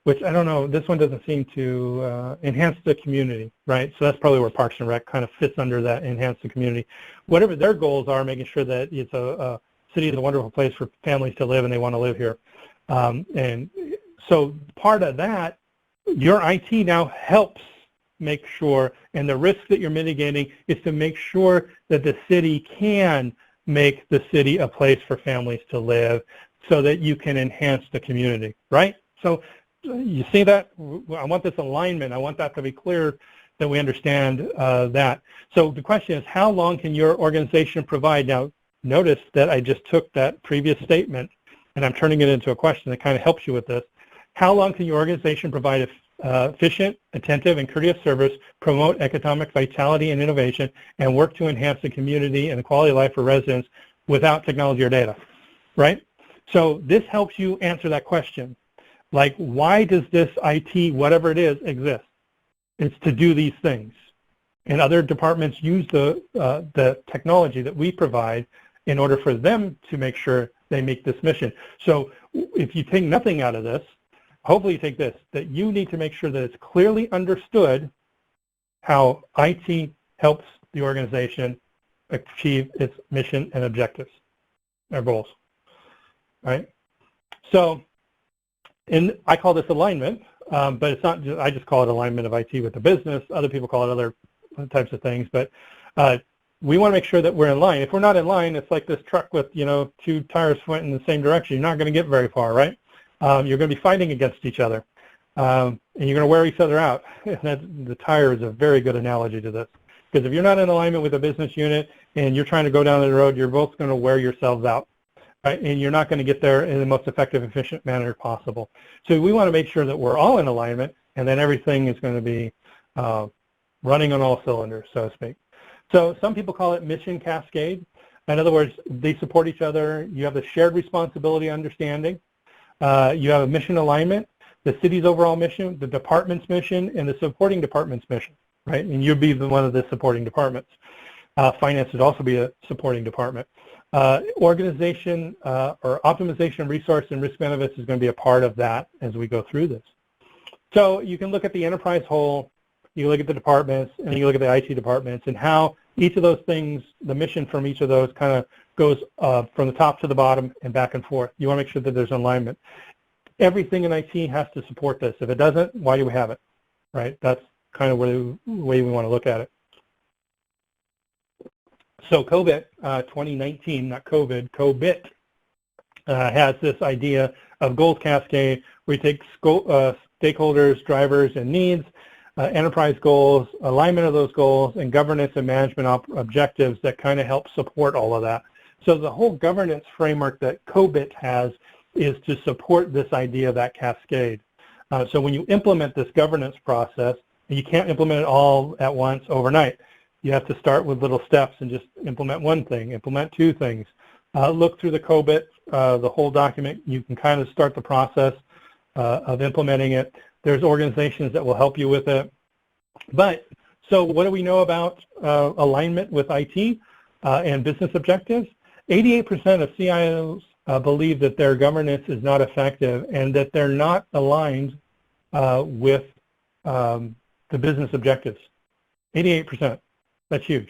which I don't know, this one doesn't seem to enhance the community, right? So that's probably where Parks and Rec kind of fits under that enhance the community. Whatever their goals are, making sure that it's a city is a wonderful place for families to live and they want to live here. And so part of that, your IT now helps make sure, and the risk that you're mitigating is to make sure that the city can make the city a place for families to live so that you can enhance the community, right? So you see that? I want this alignment. I want that to be clear that we understand that. So the question is, how long can your organization provide? Now, notice that I just took that previous statement and I'm turning it into a question that kind of helps you with this. How long can your organization provide efficient, attentive, and courteous service, promote economic vitality and innovation, and work to enhance the community and the quality of life for residents without technology or data, right? So this helps you answer that question. Like, why does this IT, whatever it is, exist? It's to do these things. And other departments use the technology that we provide in order for them to make sure they make this mission. So if you take nothing out of this, hopefully you take this, that you need to make sure that it's clearly understood how IT helps the organization achieve its mission and objectives, or goals, right? So, and I call this alignment, but it's not just, I just call it alignment of IT with the business. Other people call it other types of things, but we want to make sure that we're in line. If we're not in line, it's like this truck with, you know, two tires pointing in the same direction. You're not going to get very far, right? You're going to be fighting against each other, and you're going to wear each other out. The tire is a very good analogy to this, because if you're not in alignment with a business unit and you're trying to go down the road, you're both going to wear yourselves out, right? And you're not going to get there in the most effective, efficient manner possible. So we want to make sure that we're all in alignment, and then everything is going to be running on all cylinders, so to speak. So some people call it mission cascade. In other words, they support each other. You have the shared responsibility understanding. You have a mission alignment, the city's overall mission, the department's mission, and the supporting department's mission, right? And you'd be one of the supporting departments. Finance would also be a supporting department. Organization or optimization of resource and risk benefits is going to be a part of that as we go through this. So you can look at the enterprise whole, you look at the departments, and you look at the IT departments, and how each of those things, the mission from each of those kind of goes from the top to the bottom and back and forth. You want to make sure that there's alignment. Everything in IT has to support this. If it doesn't, why do we have it, right? That's kind of the way we want to look at it. So COBIT 2019, not COVID, COBIT has this idea of goals cascade, where you take stakeholders, drivers, and needs, enterprise goals, alignment of those goals, and governance and management objectives that kind of help support all of that. So the whole governance framework that COBIT has is to support this idea of that cascade. So when you implement this governance process, you can't implement it all at once overnight. You have to start with little steps and just implement one thing, implement two things. Look through the COBIT, the whole document. You can kind of start the process of implementing it. There's organizations that will help you with it. But so what do we know about alignment with IT and business objectives? 88% of CIOs believe that their governance is not effective and that they're not aligned with the business objectives. 88%. That's huge,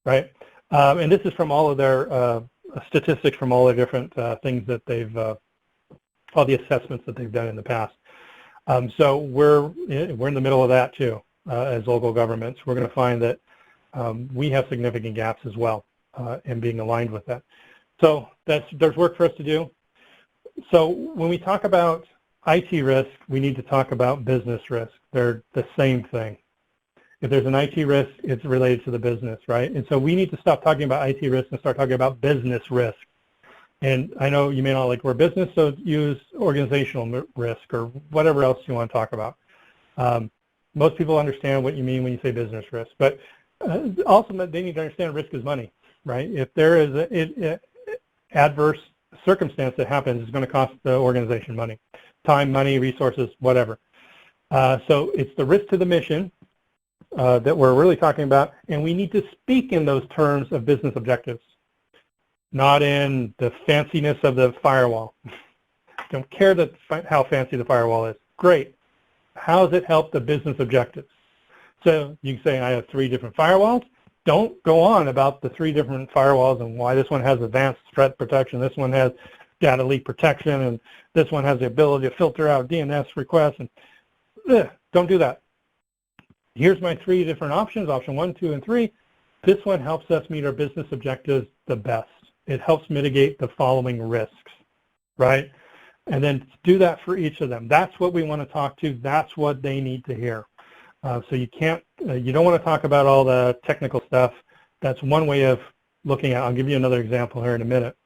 right? And this is from all of their statistics from all the different things that they've, all the assessments that they've done in the past. So we're in the middle of that too, as local governments. We're going to find that we have significant gaps as well in being aligned with that. So there's work for us to do. So when we talk about IT risk, we need to talk about business risk. They're the same thing. If there's an IT risk, it's related to the business, right? And so we need to stop talking about IT risk and start talking about business risk. And I know you may not like the word business, so use organizational risk or whatever else you want to talk about. Most people understand what you mean when you say business risk, but also they need to understand risk is money, right? If there is an adverse circumstance that happens, it's going to cost the organization money, time, money, resources, whatever. So it's the risk to the mission that we're really talking about, and we need to speak in those terms of business objectives, not in the fanciness of the firewall. Don't care that how fancy the firewall is. Great. How does it help the business objectives? So you can say, I have 3 different firewalls. Don't go on about the 3 different firewalls and why this one has advanced threat protection, this one has data leak protection, and this one has the ability to filter out DNS requests. And don't do that. Here's my 3 different options, option 1, 2, and 3. This one helps us meet our business objectives the best. It helps mitigate the following risks, right? And then do that for each of them. That's what we want to talk to. That's what they need to hear. So you can't, you don't want to talk about all the technical stuff. That's one way of looking at it. I'll give you another example here in a minute.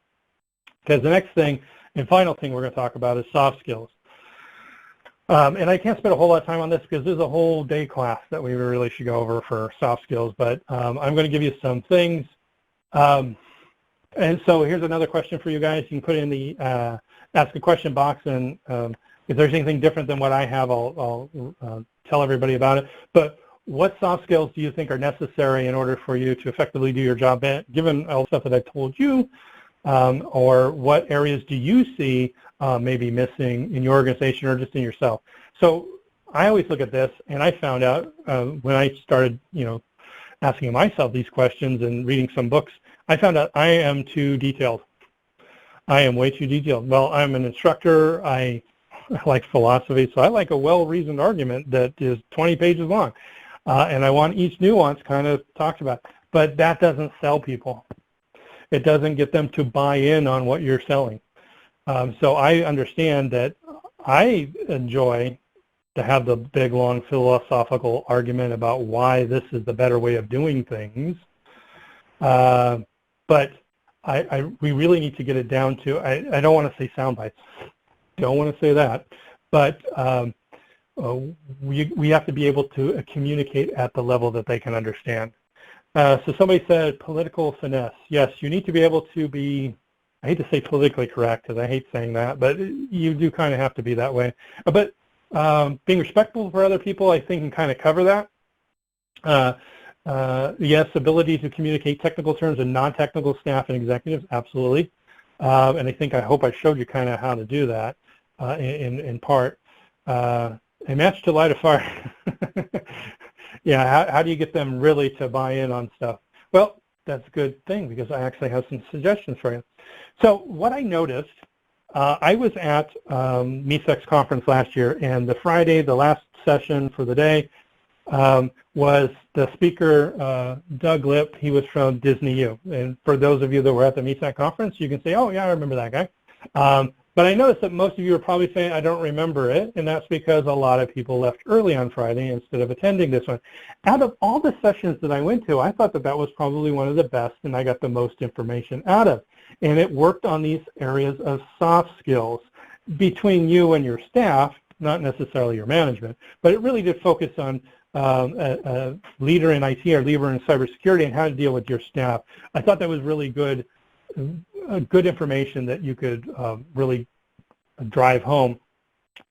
Because the next thing and final thing we're going to talk about is soft skills. And I can't spend a whole lot of time on this because there's a whole day class that we really should go over for soft skills, but I'm going to give you some things. And so here's another question for you guys. You can put it in the ask a question box, and if there's anything different than what I have, I'll tell everybody about it. But what soft skills do you think are necessary in order for you to effectively do your job, given all the stuff that I told you? Or what areas do you see maybe missing in your organization or just in yourself? So I always look at this, and I found out when I started, asking myself these questions and reading some books, I found out I am too detailed. I am way too detailed. Well, I'm an instructor. I like philosophy, so I like a well-reasoned argument that is 20 pages long, and I want each nuance kind of talked about. But that doesn't sell people. It doesn't get them to buy in on what you're selling. So I understand that I enjoy to have the big, long philosophical argument about why this is the better way of doing things. But we really need to get it down to, I don't want to say sound bites. Don't want to say that. But we have to be able to communicate at the level that they can understand. So somebody said political finesse. Yes, you need to be able to be, I hate to say politically correct because I hate saying that, but you do kind of have to be that way. But being respectful for other people, I think, can kind of cover that. Yes, ability to communicate technical terms and non-technical staff and executives, absolutely. And I hope I showed you kind of how to do that in part. A match to light a fire. Yeah, how do you get them really to buy in on stuff? Well, that's a good thing because I actually have some suggestions for you. So what I noticed, I was at MISAC's conference last year, and the Friday, the last session for the day, was the speaker, Doug Lipp. He was from Disney U. And for those of you that were at the MISAC conference, you can say, oh, yeah, I remember that guy. But I noticed that most of you are probably saying, I don't remember it, and that's because a lot of people left early on Friday instead of attending this one. Out of all the sessions that I went to, I thought that was probably one of the best, and I got the most information out of. And it worked on these areas of soft skills between you and your staff, not necessarily your management, but it really did focus on a leader in IT or leader in cybersecurity and how to deal with your staff. I thought that was really good information that you could really drive home.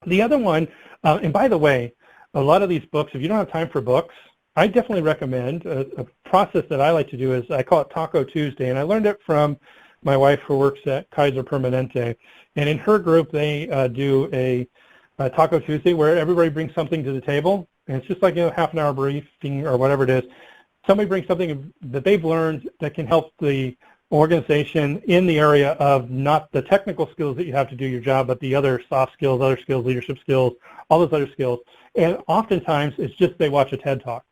The other one, and by the way, a lot of these books, if you don't have time for books, I definitely recommend a process that I like to do is I call it Taco Tuesday, and I learned it from my wife who works at Kaiser Permanente. And in her group, they do a Taco Tuesday where everybody brings something to the table, and it's just like half an hour briefing or whatever it is. Somebody brings something that they've learned that can help the organization in the area of not the technical skills that you have to do your job, but the other soft skills, leadership skills, all those other skills. And oftentimes it's just they watch a TED Talk,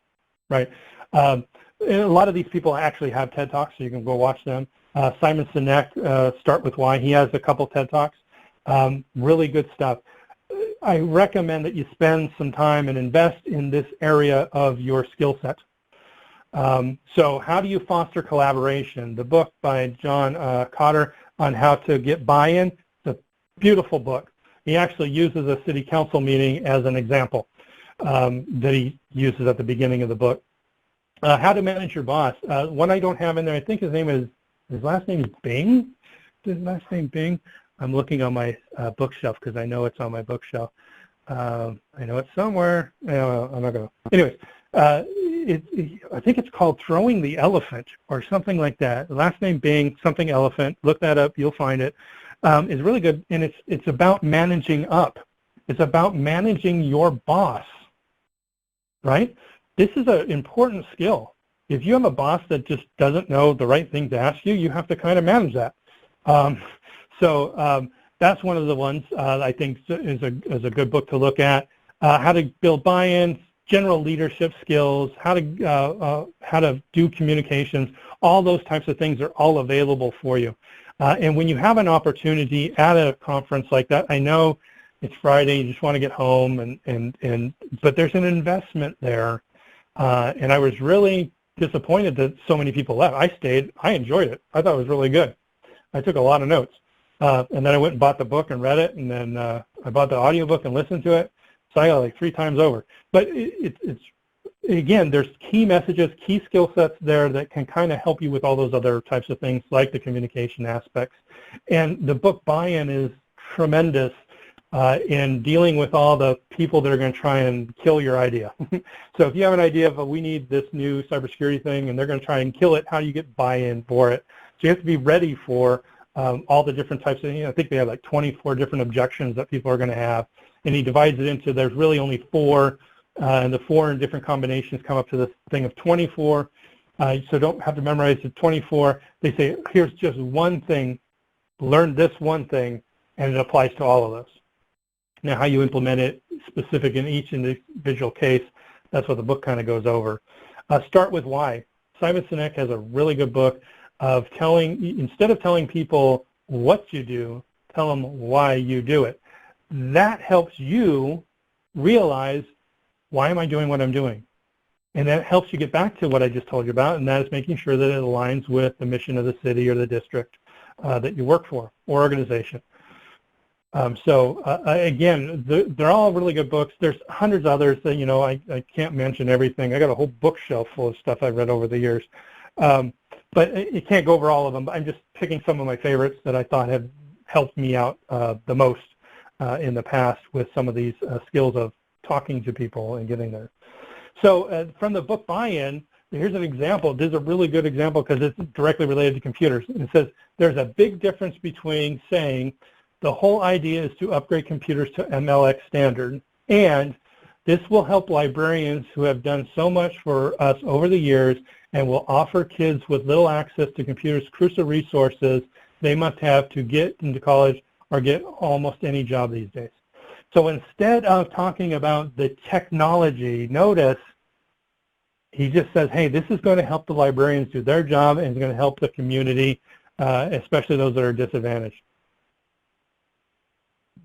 right? And a lot of these people actually have TED Talks, so you can go watch them. Simon Sinek, Start With Why, he has a couple TED Talks. Really good stuff. I recommend that you spend some time and invest in this area of your skill set. So how do you foster collaboration? The book by John Cotter on how to get buy-in, it's a beautiful book. He actually uses a city council meeting as an example that he uses at the beginning of the book. How to manage your boss. One I don't have in there, I think his last name is Bing. His last name Bing. I'm looking on my bookshelf because I know it's on my bookshelf. I know it's somewhere. I'm not going to. Anyways, I think it's called Throwing the Elephant or something like that. The last name Bing, something elephant. Look that up. You'll find it. It's really good, and it's about managing up. It's about managing your boss, right? This is an important skill. If you have a boss that just doesn't know the right thing to ask you, you have to kind of manage that. So that's one of the ones I think is a good book to look at. How to build buy-in, general leadership skills, how to do communications, all those types of things are all available for you. And when you have an opportunity at a conference like that, I know it's Friday, you just want to get home, but there's an investment there. And I was really disappointed that so many people left. I stayed. I enjoyed it. I thought it was really good. I took a lot of notes. And then I went and bought the book and read it, and then I bought the audiobook and listened to it. like 3 times over. But it's again, there's key messages, key skill sets there that can kind of help you with all those other types of things like the communication aspects. And the book Buy-In is tremendous in dealing with all the people that are going to try and kill your idea. So if you have an idea of, we need this new cybersecurity thing and they're going to try and kill it, how do you get buy-in for it? So you have to be ready for all the different types of, I think they have like 24 different objections that people are going to have. And he divides it into, there's really only 4, and the 4 in different combinations come up to this thing of 24. So don't have to memorize the 24. They say, here's just one thing, learn this one thing, and it applies to all of those. Now, how you implement it specific in each individual case, that's what the book kind of goes over. Start with why. Simon Sinek has a really good book of instead of telling people what you do, tell them why you do it. That helps you realize, why am I doing what I'm doing? And that helps you get back to what I just told you about, and that is making sure that it aligns with the mission of the city or the district that you work for or organization. Again, they're all really good books. There's hundreds of others that, I can't mention everything. I got a whole bookshelf full of stuff I've read over the years. But you can't go over all of them. I'm just picking some of my favorites that I thought have helped me out the most in the past with some of these skills of talking to people and getting there. So from the book Buy-In, here's an example. This is a really good example because it's directly related to computers. It says there's a big difference between saying the whole idea is to upgrade computers to MLX standard, and this will help librarians who have done so much for us over the years and will offer kids with little access to computers crucial resources they must have to get into college or get almost any job these days. So instead of talking about the technology, notice he just says, hey, this is going to help the librarians do their job and it's going to help the community, especially those that are disadvantaged.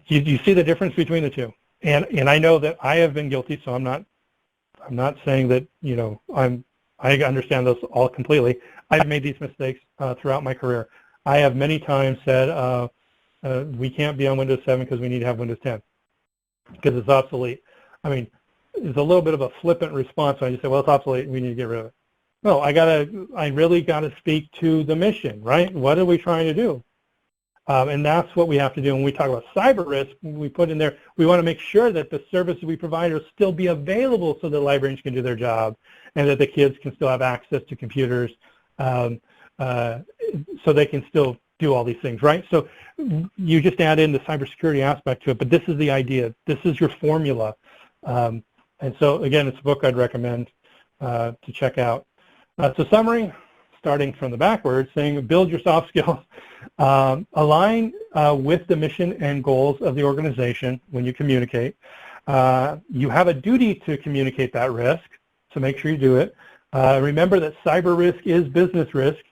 You see the difference between the two, and I know that I have been guilty, so I'm not saying that I understand those all completely. I've made these mistakes throughout my career. I have many times said we can't be on Windows 7 because we need to have Windows 10 because it's obsolete. I mean, it's a little bit of a flippant response when I just say, well, it's obsolete and we need to get rid of it. No, I really got to speak to the mission, right? What are we trying to do? And that's what we have to do. When we talk about cyber risk, we put in there, we want to make sure that the services we provide will still be available so that librarians can do their job and that the kids can still have access to computers so they can still do all these things, right? So you just add in the cybersecurity aspect to it, but this is the idea. This is your formula. And so, again, it's a book I'd recommend to check out. So summary, starting from the backwards, saying build your soft skills. Align with the mission and goals of the organization when you communicate. You have a duty to communicate that risk, so make sure you do it. Remember that cyber risk is business risk.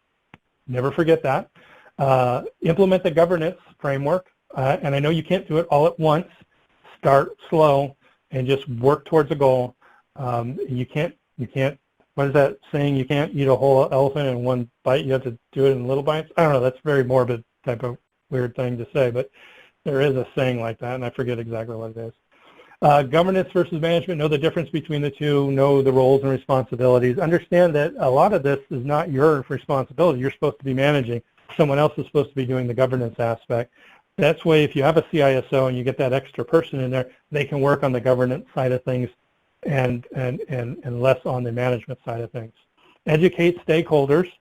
Never forget that. Implement the governance framework, and I know you can't do it all at once. Start slow and just work towards a goal. You can't, what is that saying? You can't eat a whole elephant in one bite. You have to do it in little bites. I don't know. That's a very morbid type of weird thing to say, but there is a saying like that, and I forget exactly what it is. Governance versus management. Know the difference between the two. Know the roles and responsibilities. Understand that a lot of this is not your responsibility. You're supposed to be managing. Someone else is supposed to be doing the governance aspect. That's why if you have a CISO and you get that extra person in there, they can work on the governance side of things and less on the management side of things. Educate stakeholders,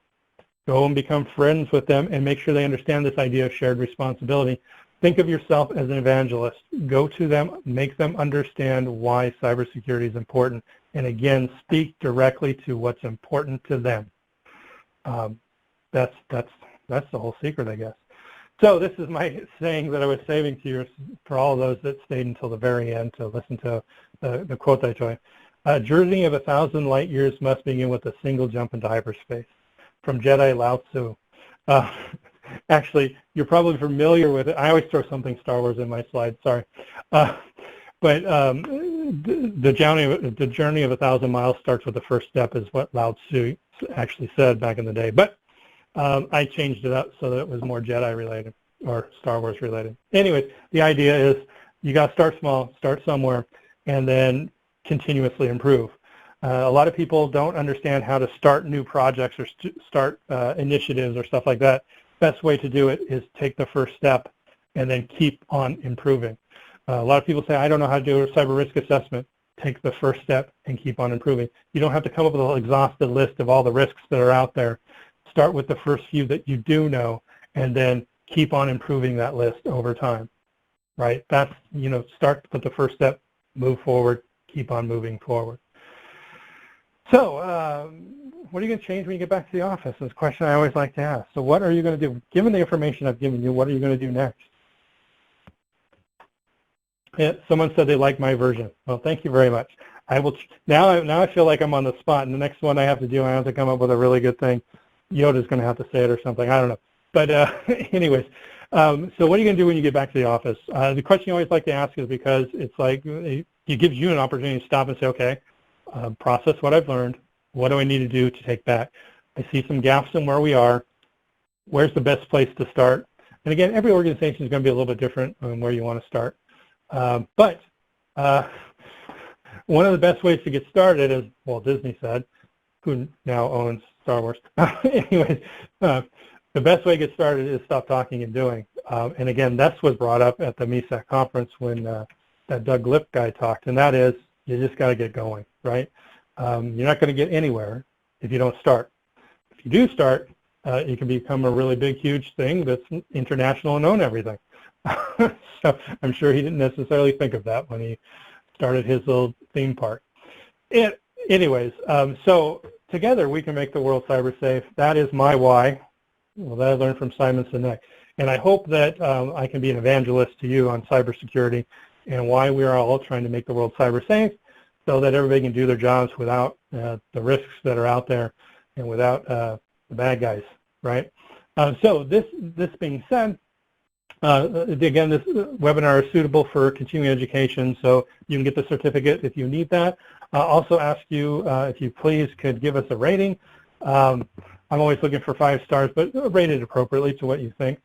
go and become friends with them and make sure they understand this idea of shared responsibility. Think of yourself as an evangelist. Go to them, make them understand why cybersecurity is important, and again, speak directly to what's important to them. That's the whole secret, I guess. So this is my saying that I was saving to you for all of those that stayed until the very end to listen to the quote I told you. A journey of 1,000 light years must begin with a single jump into hyperspace. From Jedi Lao Tzu. Actually, you're probably familiar with it. I always throw something Star Wars in my slides, sorry. But the journey of 1,000 miles starts with the first step is what Lao Tzu actually said back in the day. But I changed it up so that it was more Jedi related or Star Wars related. Anyways, the idea is you got to start small, start somewhere, and then continuously improve. A lot of people don't understand how to start new projects or start initiatives or stuff like that. Best way to do it is take the first step and then keep on improving. A lot of people say, I don't know how to do a cyber risk assessment. Take the first step and keep on improving. You don't have to come up with an exhaustive list of all the risks that are out there. Start with the first few that you do know, and then keep on improving that list over time, right? That's, start with the first step, move forward, keep on moving forward. So what are you going to change when you get back to the office? That's a question I always like to ask. So what are you going to do? Given the information I've given you, what are you going to do next? Yeah, someone said they like my version. Well, thank you very much. I will now I feel like I'm on the spot, and the next one I have to do, I have to come up with a really good thing. Yoda's going to have to say it or something. I don't know. But anyways, so what are you going to do when you get back to the office? The question you always like to ask is because it's like it gives you an opportunity to stop and say, okay, process what I've learned. What do I need to do to take back? I see some gaps in where we are. Where's the best place to start? And again, every organization is going to be a little bit different on where you want to start. But one of the best ways to get started, as Walt Disney said, who now owns Star Wars. Anyways, the best way to get started is stop talking and doing. And again, that's what was brought up at the MISAC conference when that Doug Lip guy talked, and that is you just got to get going, right? You're not going to get anywhere if you don't start. If you do start, you can become a really big, huge thing that's international and own everything. So I'm sure he didn't necessarily think of that when he started his little theme park. Anyways, so together we can make the world cyber safe. That is my why. Well, that I learned from Simon Sinek. And I hope that I can be an evangelist to you on cybersecurity and why we are all trying to make the world cyber safe so that everybody can do their jobs without the risks that are out there and without the bad guys, right? So this being said, again, this webinar is suitable for continuing education, so you can get the certificate if you need that. Also ask you if you please could give us a rating. I'm always looking for 5 stars, but rate it appropriately to what you think.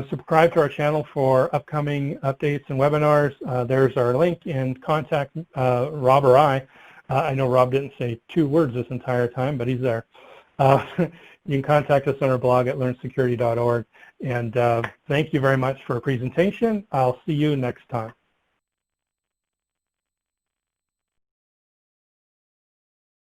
Subscribe to our channel for upcoming updates and webinars. There's our link, and contact Rob or I. I know Rob didn't say 2 words this entire time, but he's there. You can contact us on our blog at learnsecurity.org. And thank you very much for a presentation. I'll see you next time.